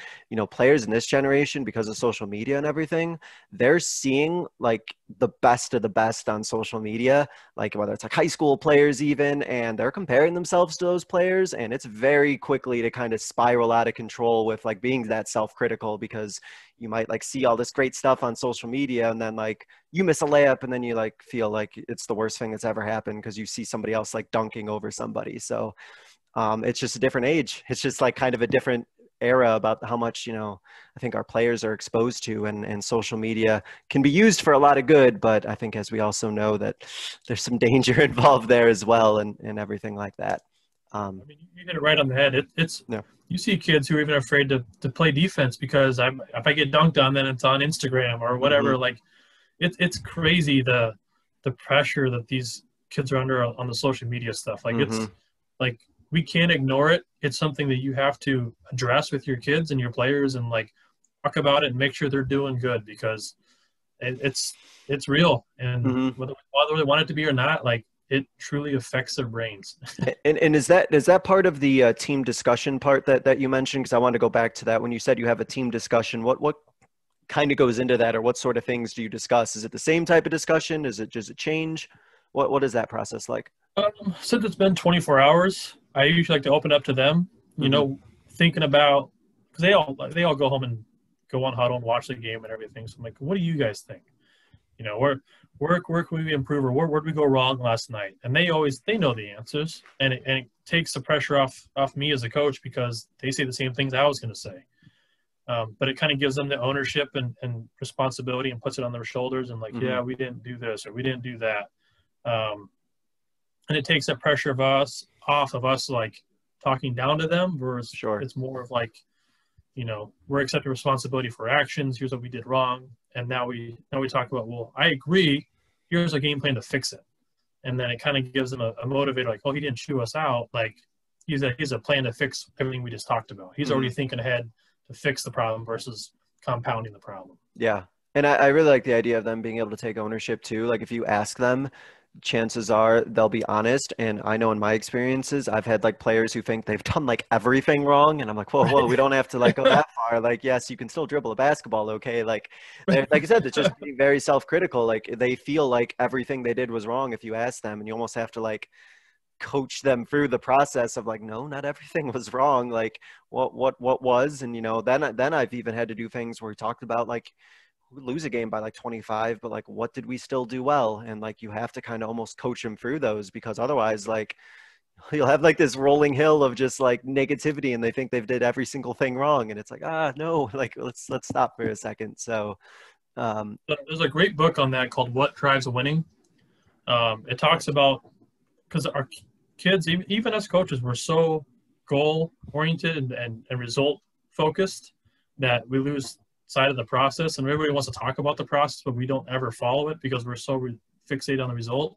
players in this generation, because of social media and everything, they're seeing like the best of the best on social media, like whether it's like high school players even, and they're comparing themselves to those players. And it's very quickly to kind of spiral out of control with like being that self-critical, because you might like see all this great stuff on social media and then like you miss a layup and then you like feel like it's the worst thing that's ever happened because you see somebody else like dunking over somebody. So it's just a different age. It's just like kind of a different era about how much, I think our players are exposed to, and social media can be used for a lot of good, but I think, as we also know, that there's some danger involved there as well, and everything like that. I mean, you hit it right on the head. You see kids who are even afraid to play defense because if I get dunked on, then it's on Instagram or whatever. Like, it's crazy the pressure that these kids are under on the social media stuff. Like, it's like, we can't ignore it. It's something that you have to address with your kids and your players and like talk about it and make sure they're doing good, because it's real. And whether they want it to be or not, like, it truly affects their brains. And is that part of the team discussion part that you mentioned? Because I want to go back to that. When you said you have a team discussion, what kind of goes into that, or what sort of things do you discuss? Is it the same type of discussion? Does it change? What is that process like? Since it's been 24 hours, I usually like to open up to them, thinking about, because they all go home and go on huddle and watch the game and everything. So I'm like, what do you guys think? Where can we improve, or where did we go wrong last night? And they know the answers, and it takes the pressure off me as a coach, because they say the same things I was going to say. But it kind of gives them the ownership and responsibility and puts it on their shoulders, and like, yeah, we didn't do this or we didn't do that. And it takes that pressure off of us, like, talking down to them, versus it's more of like, we're accepting responsibility for actions. Here's what we did wrong. And now we talk about, well, I agree. Here's a game plan to fix it. And then it kind of gives them a motivator, like, oh, he didn't chew us out. Like, he's a plan to fix everything we just talked about. He's already thinking ahead to fix the problem versus compounding the problem. Yeah. And I really like the idea of them being able to take ownership too. Like, if you ask them, chances are they'll be honest. And I know in my experiences, I've had like players who think they've done like everything wrong. And I'm like, whoa, whoa, we don't have to like go that far. Like, yes, you can still dribble a basketball. Okay. Like, like I said, it's just being very self-critical. Like they feel like everything they did was wrong if you ask them, and you almost have to like coach them through the process of like, no, not everything was wrong. Like what was, and then I've even had to do things where we talked about like, we lose a game by like 25, but like what did we still do well? And like you have to kind of almost coach them through those, because otherwise like you'll have like this rolling hill of just like negativity, and they think they've did every single thing wrong, and it's like, no, like let's stop for a second. So there's a great book on that called What Drives Winning. It talks about, because our kids, even as coaches, we're so goal oriented and result focused that we lose sight of the process, and everybody wants to talk about the process, but we don't ever follow it because we're so fixated on the result.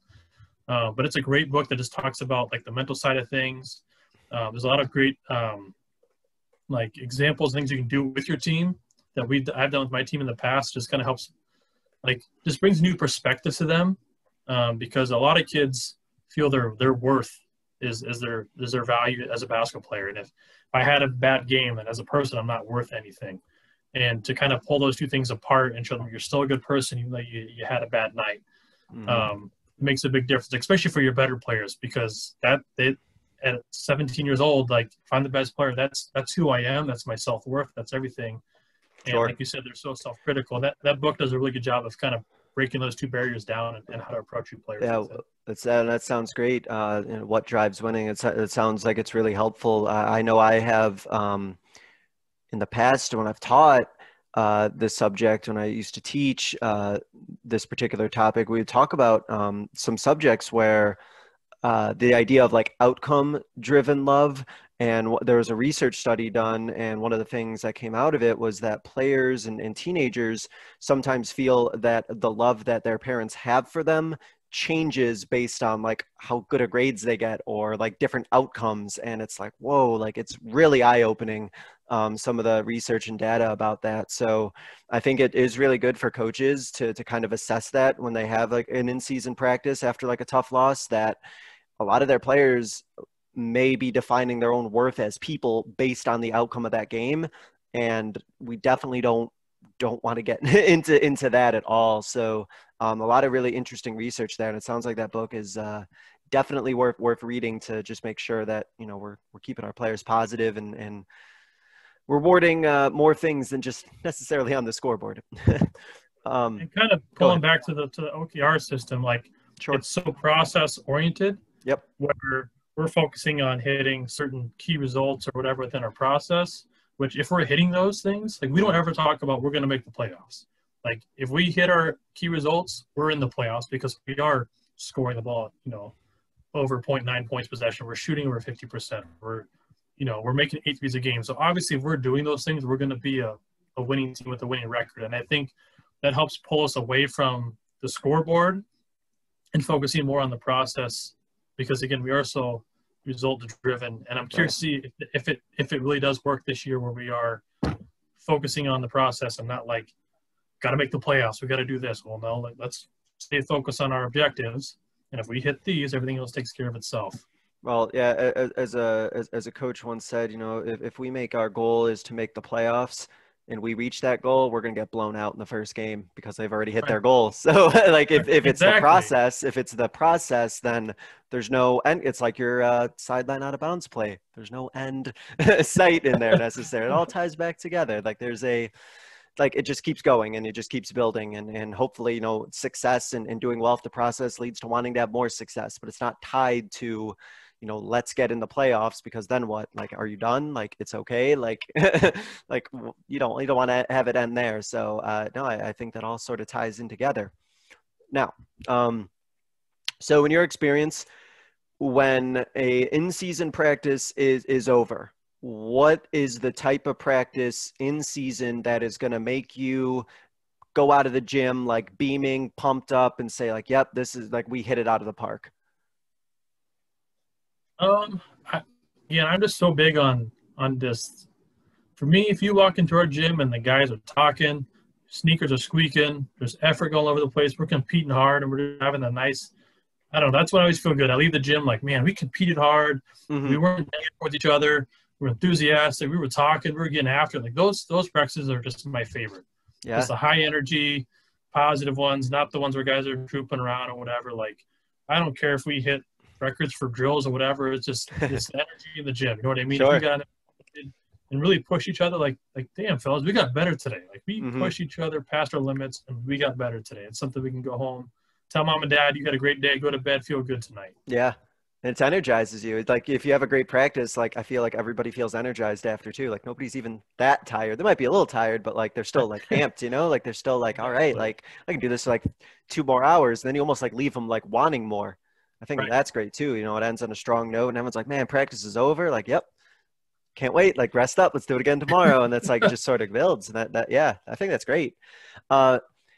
But it's a great book that just talks about like the mental side of things. There's a lot of great like examples, things you can do with your team that I've done with my team in the past. Just kind of helps, like, just brings new perspective to them, because a lot of kids feel their worth is their value as a basketball player. And if I had a bad game, and as a person I'm not worth anything, and to kind of pull those two things apart and show them you're still a good person, even though you had a bad night, makes a big difference, especially for your better players, because at 17 years old, like, if I'm the best player, that's who I am, that's my self-worth, that's everything. And Sure. like you said, they're so self-critical. That book does a really good job of kind of breaking those two barriers down and how to approach your players. Yeah, that sounds great. What drives winning? It sounds like it's really helpful. I know I have in the past when I've taught this subject, when I used to teach this particular topic, we would talk about some subjects where the idea of like outcome-driven love. And there was a research study done, and one of the things that came out of it was that players and teenagers sometimes feel that the love that their parents have for them changes based on like how good of grades they get or like different outcomes. And it's like, whoa, like it's really eye-opening, some of the research and data about that. So I think it is really good for coaches to kind of assess that when they have like an in-season practice after like a tough loss, that a lot of their players may be defining their own worth as people based on the outcome of that game. And we definitely don't want to get into that at all. So a lot of really interesting research there. And it sounds like that book is definitely worth reading, to just make sure that, we're keeping our players positive and rewarding more things than just necessarily on the scoreboard. And kind of pulling back to the OKR system, like, sure. It's so process oriented. Yep. Where we're focusing on hitting certain key results or whatever within our process, which if we're hitting those things, like, we don't ever talk about we're going to make the playoffs. Like, if we hit our key results, we're in the playoffs because we are scoring the ball, over 0.9 points possession. We're shooting over 50%. We're making 8 threes a game. So obviously if we're doing those things, we're going to be a winning team with a winning record. And I think that helps pull us away from the scoreboard and focusing more on the process, because again, we are so result driven. And I'm curious to see if it really does work this year, where we are focusing on the process and not like, got to make the playoffs, we got to do this. Well, no, let's stay focused on our objectives. And if we hit these, everything else takes care of itself. Well, yeah, as a coach once said, if we make our goal is to make the playoffs and we reach that goal, we're going to get blown out in the first game because they've already hit their goal. So like if it's the process, then there's no end. It's like your sideline out of bounds play. There's no end sight in there necessarily. It all ties back together. Like it just keeps going and it just keeps building, and hopefully, success and doing well if the process leads to wanting to have more success, but it's not tied to, let's get in the playoffs, because then what? Like, are you done? Like, it's okay. Like, like you don't want to have it end there. So no, I think that all sort of ties in together. Now, so in your experience, when a in-season practice is over, what is the type of practice in season that is going to make you go out of the gym like beaming, pumped up, and say like, yep, this is like, we hit it out of the park? I'm just so big on this. For me, if you walk into our gym and the guys are talking, sneakers are squeaking, there's effort going all over the place, we're competing hard, and we're having a nice I don't know. That's when I always feel good. I leave the gym like, man, we competed hard. Mm-hmm. We weren't negative towards each other. We were enthusiastic. We were talking. We were getting after it. Like those practices are just my favorite. Yeah. Just the high energy, positive ones, not the ones where guys are trooping around or whatever. Like, I don't care if we hit records for drills or whatever. It's just this energy in the gym. You know what I mean? Sure. If we got and really push each other, like damn, fellas, we got better today. Like we pushed each other past our limits, and we got better today. It's something we can go home, tell mom and dad, you had a great day, go to bed, feel good tonight. Yeah. And it energizes you. It's like if you have a great practice, like I feel like everybody feels energized after too. Like nobody's even that tired. They might be a little tired, but like they're still like amped, you know? Like they're still like, all right, like I can do this for like 2 more hours. And then you almost like leave them like wanting more. I think that's great too. You know, it ends on a strong note and everyone's like, man, practice is over. Like, yep. Can't wait. Like rest up. Let's do it again tomorrow. And that's like just sort of builds. And that yeah, I think that's great.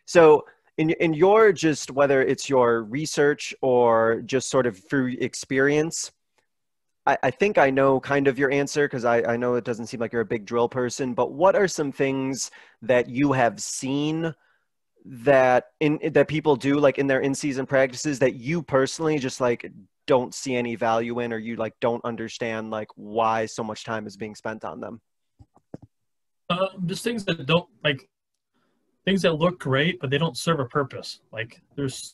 So in your just whether it's your research or just sort of through experience, I think I know kind of your answer because I know it doesn't seem like you're a big drill person, but what are some things that you have seen that people do like in their in-season practices that you personally just like don't see any value in, or you like don't understand like why so much time is being spent on them? Just things that don't like things that look great, but they don't serve a purpose. Like there's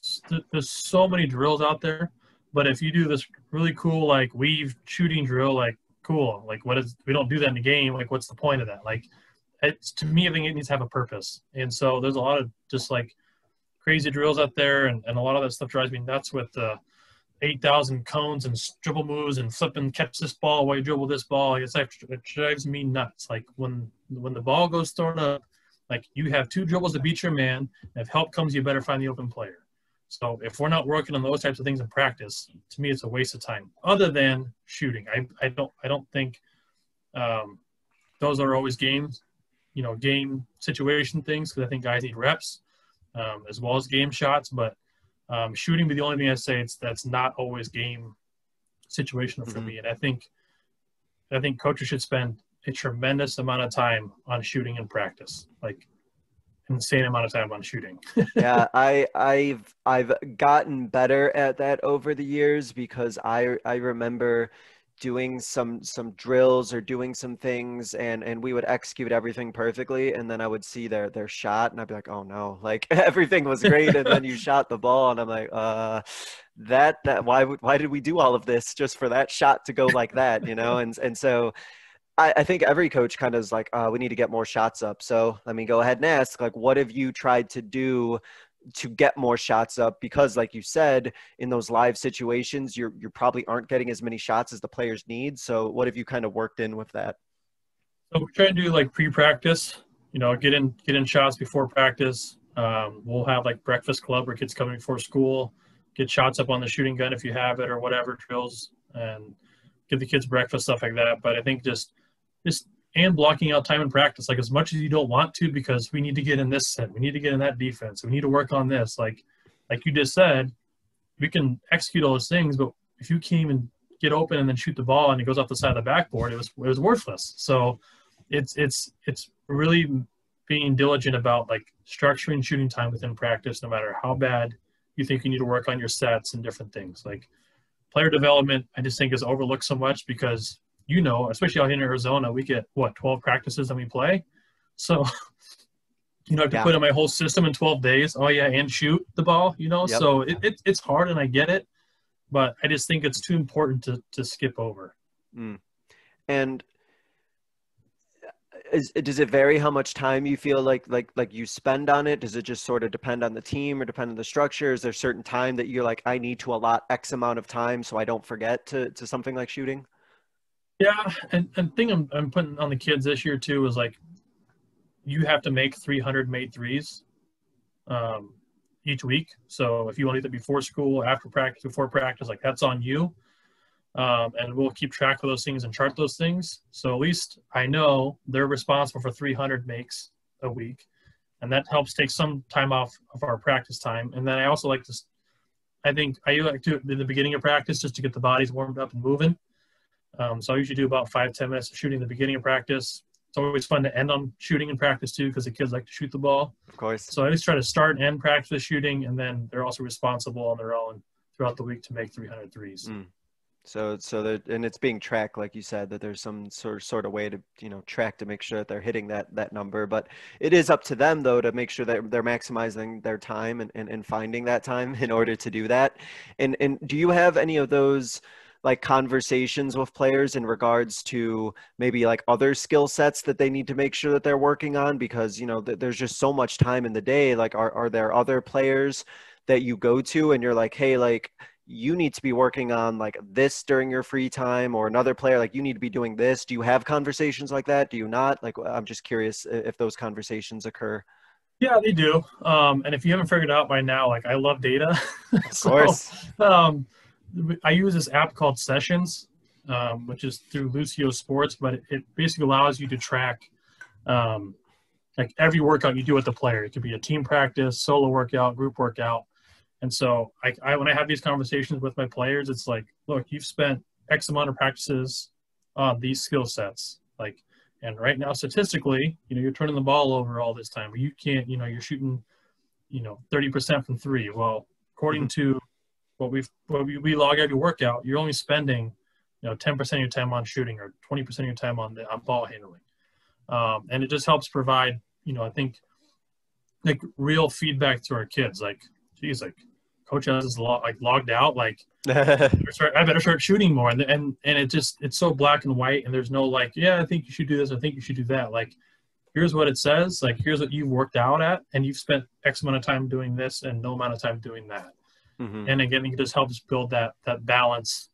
so many drills out there, but if you do this really cool, like weave shooting drill, like cool, like we don't do that in the game. Like what's the point of that? Like it's, to me, I think it needs to have a purpose. And so there's a lot of just like crazy drills out there. And a lot of that stuff drives me nuts with the 8,000 cones and dribble moves and flip and catch this ball while you dribble this ball. It's like, it drives me nuts. Like when the ball goes thrown up, like you have 2 dribbles to beat your man. And if help comes, you better find the open player. So if we're not working on those types of things in practice, to me, it's a waste of time. Other than shooting, I don't think those are always games, game situation things, because I think guys need reps as well as game shots. But shooting be the only thing I say that's not always game situational for me. And I think coaches should spend a tremendous amount of time on shooting in practice, like insane amount of time on shooting. Yeah, I've gotten better at that over the years because I remember doing some drills or doing some things and we would execute everything perfectly, and then I would see their shot and I'd be like, oh no, like everything was great and then you shot the ball and I'm like, that why did we do all of this just for that shot to go like that, and so I think every coach kind of is like, we need to get more shots up. So let me go ahead and ask, like, what have you tried to do to get more shots up? Because like you said, in those live situations, you probably aren't getting as many shots as the players need. So what have you kind of worked in with that? So we're trying to do like pre-practice, get in shots before practice. We'll have like breakfast club where kids come in before school, get shots up on the shooting gun if you have it or whatever, drills, and give the kids breakfast, stuff like that. But I think just and blocking out time in practice, like as much as you don't want to, because we need to get in this set, we need to get in that defense, we need to work on this. Like you just said, we can execute all those things, but if you can't even get open and then shoot the ball and it goes off the side of the backboard, it was worthless. So it's really being diligent about like structuring shooting time within practice, no matter how bad you think you need to work on your sets and different things. Like player development, I just think is overlooked so much because especially out here in Arizona, we get 12 practices that we play. So, I have to put in my whole system in 12 days. Oh yeah. And shoot the ball, Yep. So it's hard and I get it, but I just think it's too important to skip over. And does it vary how much time you feel like you spend on it? Does it just sort of depend on the team or depend on the structure? Is there a certain time that you're like, I need to allot X amount of time so I don't forget to something like shooting? Yeah, and thing I'm putting on the kids this year too is like you have to make 300 made threes each week. So if you want to do that before school, after practice, before practice, like that's on you. And we'll keep track of those things and chart those things. So at least I know they're responsible for 300 makes a week, and that helps take some time off of our practice time. And then I also like to, I like to in the beginning of practice just to get the bodies warmed up and moving. So I usually do about 5-10 minutes of shooting in the beginning of practice. It's always fun to end on shooting in practice too, because the kids like to shoot the ball. Of course. So I just try to start and end practice with shooting, and then they're also responsible on their own throughout the week to make 300 threes. So that, and it's being tracked, like you said, that there's some sort of way to, track to make sure that they're hitting that number. But it is up to them, though, to make sure that they're maximizing their time and finding that time in order to do that. And do you have any of those like conversations with players in regards to maybe like other skill sets that they need to make sure that they're working on? Because, there's just so much time in the day. Like, are there other players that you go to and you're like, hey, like, you need to be working on like this during your free time, or another player, like, you need to be doing this? Do you have conversations like that? Do you not? Like, I'm just curious if those conversations occur. Yeah, they do. And if you haven't figured it out by now, like, I love data. Of course. I use this app called Sessions, which is through Lucio Sports, but it basically allows you to track like every workout you do with the player. It could be a team practice, solo workout, group workout. And so when I have these conversations with my players, it's like, look, you've spent X amount of practices on these skill sets. Like, and right now, statistically, you're turning the ball over all this time. You can't, you're shooting, 30% from three. Well, according to what we log every workout, you're only spending, 10% of your time on shooting or 20% of your time on ball handling. And it just helps provide, I think, like, real feedback to our kids. Like, geez, like, coach has us logged out. Like, I better start shooting more. And it's so black and white. And there's no like, yeah, I think you should do this. I think you should do that. Like, here's what it says. Like, here's what you've worked out at, and you've spent X amount of time doing this and no amount of time doing that. And again, it just helps build that balance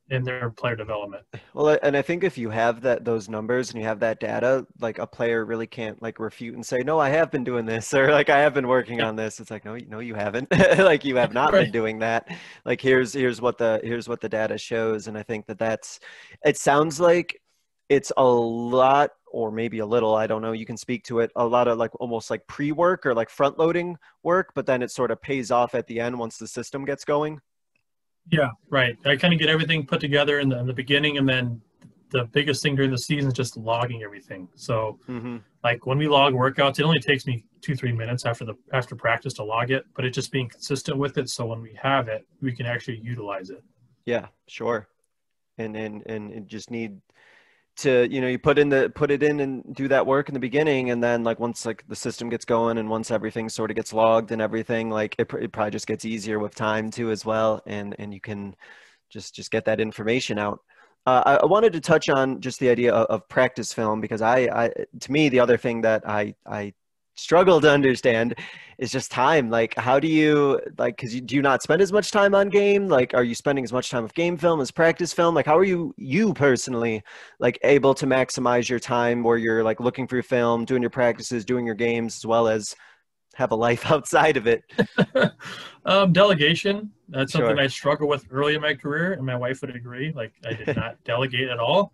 in their player development. Well, and I think if you have those numbers and you have that data, like, a player really can't like refute and say, no, I have been doing this, or like, I have been working on this. It's like, no, you haven't. Like, you have not been doing that. Like, here's what the data shows. And I think it sounds like it's a lot, or maybe a little, I don't know, you can speak to it, a lot of like almost like pre-work or like front loading work, but then it sort of pays off at the end once the system gets going. Yeah, right. I kind of get everything put together in the beginning, and then the biggest thing during the season is just logging everything. So like, when we log workouts, it only takes me 2-3 minutes after practice to log it, but it's just being consistent with it. So when we have it, we can actually utilize it. Yeah, sure. And it just need to, you put it in and do that work in the beginning. And then like, once like the system gets going and once everything sort of gets logged and everything, like it probably just gets easier with time too as well. And you can just get that information out. I wanted to touch on just the idea of practice film, because to me, the other thing that I struggle to understand is just time. Like, how do you, like, because do you not spend as much time on game? Like, are you spending as much time with game film as practice film? Like, how are you personally like able to maximize your time where you're like looking for your film, doing your practices, doing your games, as well as have a life outside of it? Delegation. That's something Sure. I struggled with early in my career, and my wife would agree. Like, I did not delegate at all.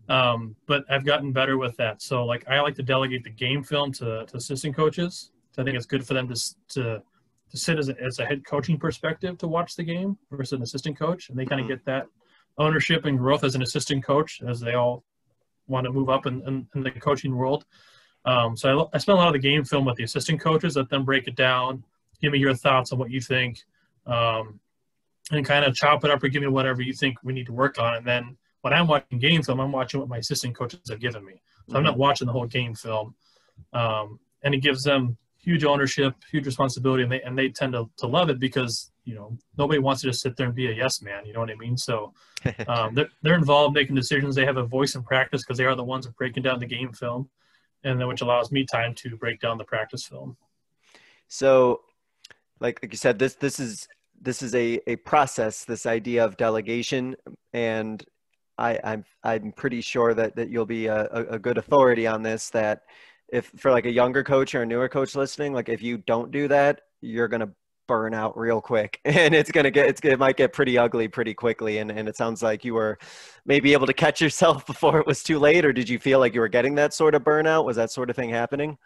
But I've gotten better with that. So like, I like to delegate the game film to assistant coaches. So I think it's good for them to sit as a head coaching perspective to watch the game versus an assistant coach. And they kind of get that ownership and growth as an assistant coach, as they all want to move up in the coaching world. So I spend a lot of the game film with the assistant coaches, let them break it down, give me your thoughts on what you think, and kind of chop it up or give me whatever you think we need to work on. And then when I'm watching game film, I'm watching what my assistant coaches have given me. So I'm not watching the whole game film. And it gives them huge ownership, huge responsibility, and they tend to love it, because, nobody wants to just sit there and be a yes man. You know what I mean? So they're involved making decisions. They have a voice in practice because they are the ones that breaking down the game film, and then which allows me time to break down the practice film. So like you said, this is a process, this idea of delegation, and I'm pretty sure that you'll be a good authority on this, that if for like a younger coach or a newer coach listening, like, if you don't do that, you're going to burn out real quick, and it might get pretty ugly pretty quickly. And it sounds like you were maybe able to catch yourself before it was too late, or did you feel like you were getting that sort of burnout? Was that sort of thing happening?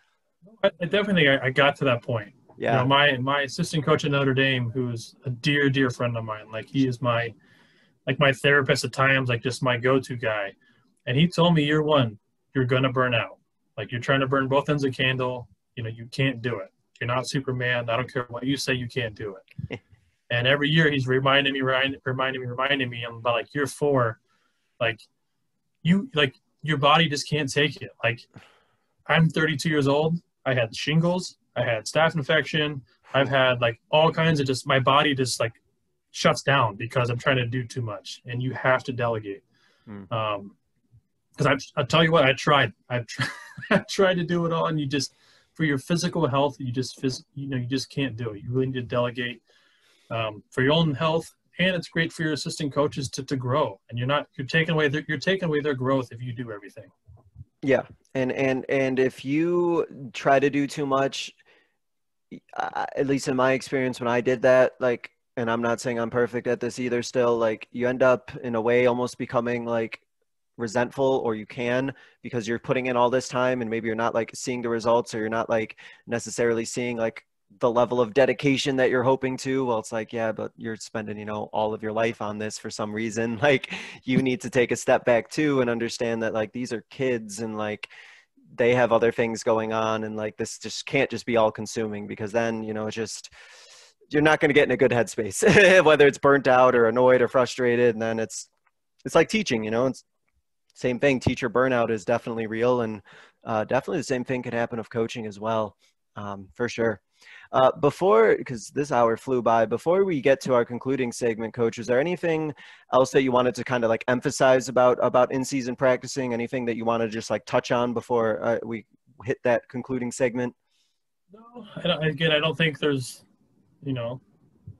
I definitely think I got to that point. Yeah. My assistant coach at Notre Dame, who's a dear friend of mine, like, he is my therapist at times, like, just my go-to guy. And he told me, year one, you're going to burn out. Like, you're trying to burn both ends of the candle. You can't do it. You're not Superman. I don't care what you say, you can't do it. And every year he's reminding me. And by like year 4, like your body just can't take it. Like, I'm 32 years old. I had shingles. I had staph infection. I've had like all kinds of my body just like shuts down because I'm trying to do too much, and you have to delegate. Because I tell you what, I've tried to do it all, and you just, for your physical health, you just can't do it. You really need to delegate for your own health, and it's great for your assistant coaches to grow. And you're taking away their growth if you do everything. Yeah, and if you try to do too much, at least in my experience when I did that, like, and I'm not saying I'm perfect at this either still, like, you end up in a way almost becoming like resentful, or you can, because you're putting in all this time and maybe you're not like seeing the results, or you're not like necessarily seeing like the level of dedication that you're hoping to. Well, it's like, yeah, but you're spending, all of your life on this for some reason. Like, you need to take a step back too and understand that like these are kids, and like they have other things going on, and like this just can't just be all consuming, because then it's just, you're not going to get in a good headspace whether it's burnt out or annoyed or frustrated. And then it's like teaching, it's same thing. Teacher burnout is definitely real, and definitely the same thing could happen of coaching as well, for sure. Because this hour flew by, before we get to our concluding segment, Coach, is there anything else that you wanted to kind of like emphasize about in-season practicing? Anything that you want to just like touch on before we hit that concluding segment? No, I don't think there's no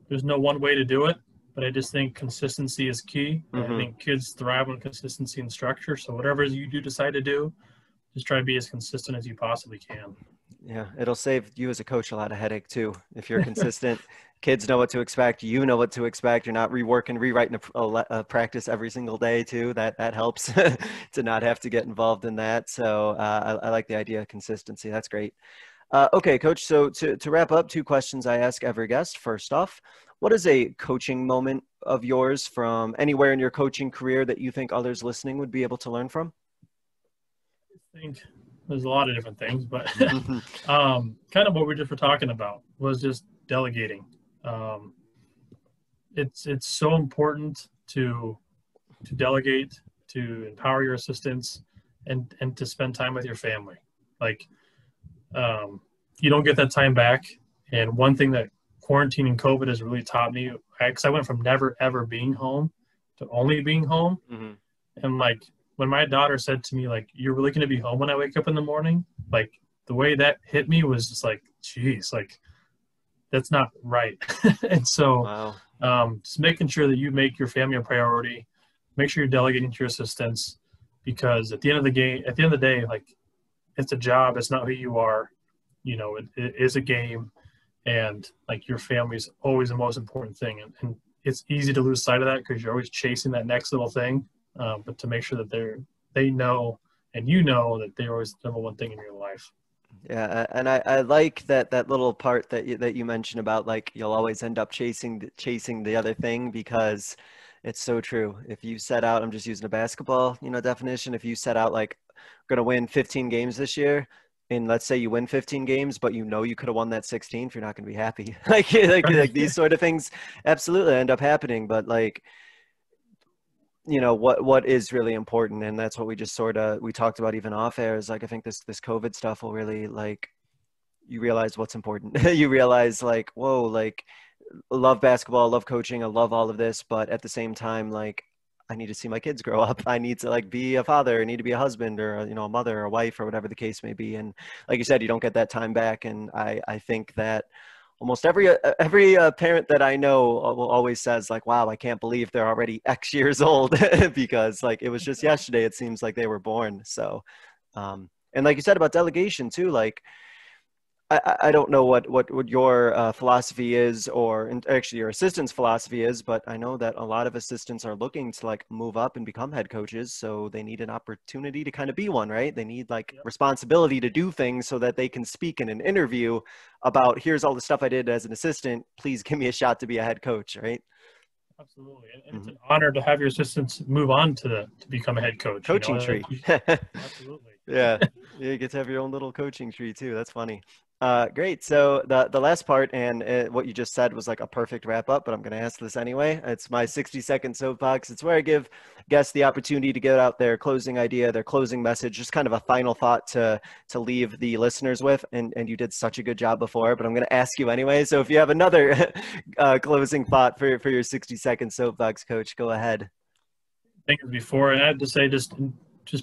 one way to do it, but I just think consistency is key. I think kids thrive on consistency and structure. So whatever you do decide to do, just try to be as consistent as you possibly can. Yeah, it'll save you as a coach a lot of headache too. If you're consistent, kids know what to expect. You know what to expect. You're not rewriting a practice every single day too. That helps to not have to get involved in that. So I like the idea of consistency. That's great. Okay, Coach. So to wrap up, 2 questions I ask every guest. First off, what is a coaching moment of yours from anywhere in your coaching career that you think others listening would be able to learn from? I think there's a lot of different things, but kind of what we just were talking about was just delegating. It's so important to delegate, to empower your assistants, and to spend time with your family. Like, you don't get that time back. And one thing that quarantine and COVID has really taught me, because I went from never ever being home to only being home, and like, when my daughter said to me, like, you're really going to be home when I wake up in the morning, like, the way that hit me was just like, geez, like, that's not right. And so just making sure that you make your family a priority, make sure you're delegating to your assistants, because at the end of the day, like, it's a job. It's not who you are. It is a game, and like, your family is always the most important thing. And it's easy to lose sight of that because you're always chasing that next little thing. But to make sure that they know, and that they're always the number one thing in your life. Yeah, and I like that little part that you mentioned about, like, you'll always end up chasing the other thing, because it's so true. If you set out, I'm just using a basketball, definition. If you set out like, going to win 15 games this year, and let's say you win 15 games, but you could have won that 16th, you're not going to be happy. like these sort of things absolutely end up happening. But like, what is really important, and that's what we just we talked about even off air, is like, I think this COVID stuff will really, like, you realize what's important. You realize, like, whoa, like, I love basketball, I love coaching, I love all of this, but at the same time, like, I need to see my kids grow up. I need to, like, be a father, I need to be a husband, or a mother or a wife, or whatever the case may be. And like you said, you don't get that time back. And I think that almost every parent that I know always says, like, wow, I can't believe they're already X years old, because like, it was just yesterday, it seems like they were born. So and like you said about delegation too, like, I don't know what your philosophy is, or actually your assistant's philosophy is, but I know that a lot of assistants are looking to like move up and become head coaches. So they need an opportunity to kind of be one, right? They need like responsibility to do things so that they can speak in an interview about, here's all the stuff I did as an assistant, please give me a shot to be a head coach, right? Absolutely. And it's an honor to have your assistants move on to become a head coach. Coaching tree. Absolutely. Yeah. You get to have your own little coaching tree too. That's funny. Great. So the last part and what you just said was like a perfect wrap up, but I'm going to ask this anyway. It's my 60-second soapbox. It's where I give guests the opportunity to get out their closing idea, their closing message, just kind of a final thought to leave the listeners with. And you did such a good job before, but I'm going to ask you anyway. So if you have another closing thought for your 60-second soapbox, Coach, go ahead. Thank you before, and I have to say, just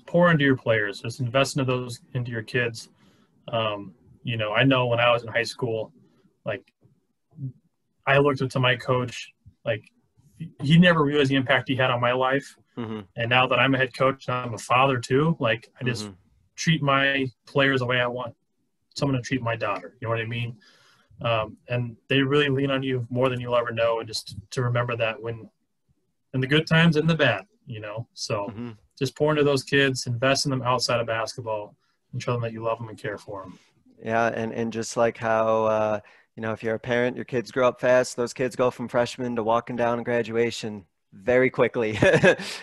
pour into your players, just invest into your kids. I know when I was in high school, like I looked up to my coach, like he never realized the impact he had on my life. Mm-hmm. And now that I'm a head coach and I'm a father too, like I just treat my players the way I want someone to treat my daughter. You know what I mean? And they really lean on you more than you'll ever know. And just to remember that when in the good times and the bad, so just pour into those kids, invest in them outside of basketball, and show them that you love them and care for them. Yeah, and just like how, if you're a parent, your kids grow up fast, those kids go from freshman to walking down in graduation very quickly.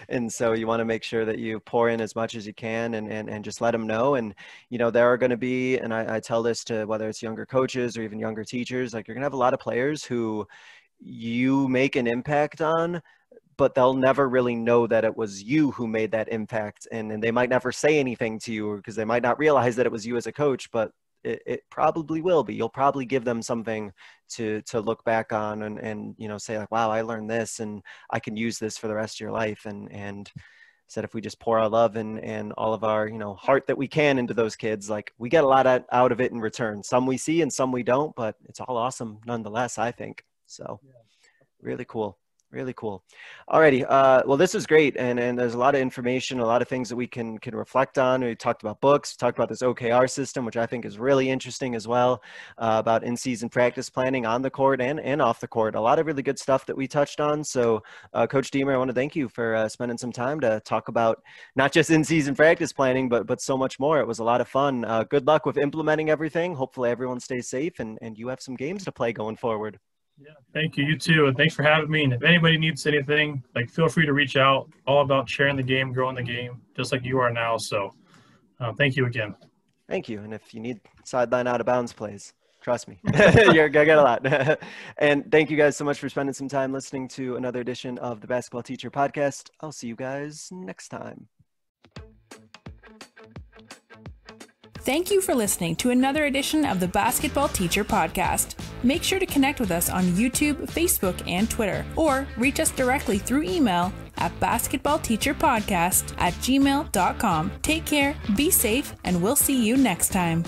And so you want to make sure that you pour in as much as you can and just let them know. And, there are going to be, and I tell this to whether it's younger coaches or even younger teachers, like you're going to have a lot of players who you make an impact on, but they'll never really know that it was you who made that impact. And they might never say anything to you because they might not realize that it was you as a coach, but it probably will be. You'll probably give them something to look back on and say like, wow, I learned this and I can use this for the rest of your life. And said, if we just pour our love and all of our, heart that we can into those kids, like we get a lot out of it in return. Some we see and some we don't, but it's all awesome nonetheless, I think. So really cool. Really cool. Alrighty. Well, this is great. And there's a lot of information, a lot of things that we can reflect on. We talked about books, talked about this OKR system, which I think is really interesting as well, about in-season practice planning on the court and off the court. A lot of really good stuff that we touched on. So Coach Diemer, I want to thank you for spending some time to talk about not just in-season practice planning, but so much more. It was a lot of fun. Good luck with implementing everything. Hopefully everyone stays safe and you have some games to play going forward. Yeah, thank you. You too. And thanks for having me. And if anybody needs anything, like feel free to reach out. All about sharing the game, growing the game, just like you are now. So thank you again. Thank you. And if you need sideline out of bounds plays, trust me, you're going to get a lot. And thank you guys so much for spending some time listening to another edition of the Basketball Teacher Podcast. I'll see you guys next time. Thank you for listening to another edition of the Basketball Teacher Podcast. Make sure to connect with us on YouTube, Facebook, and Twitter, or reach us directly through email at basketballteacherpodcast@gmail.com. Take care, be safe, and we'll see you next time.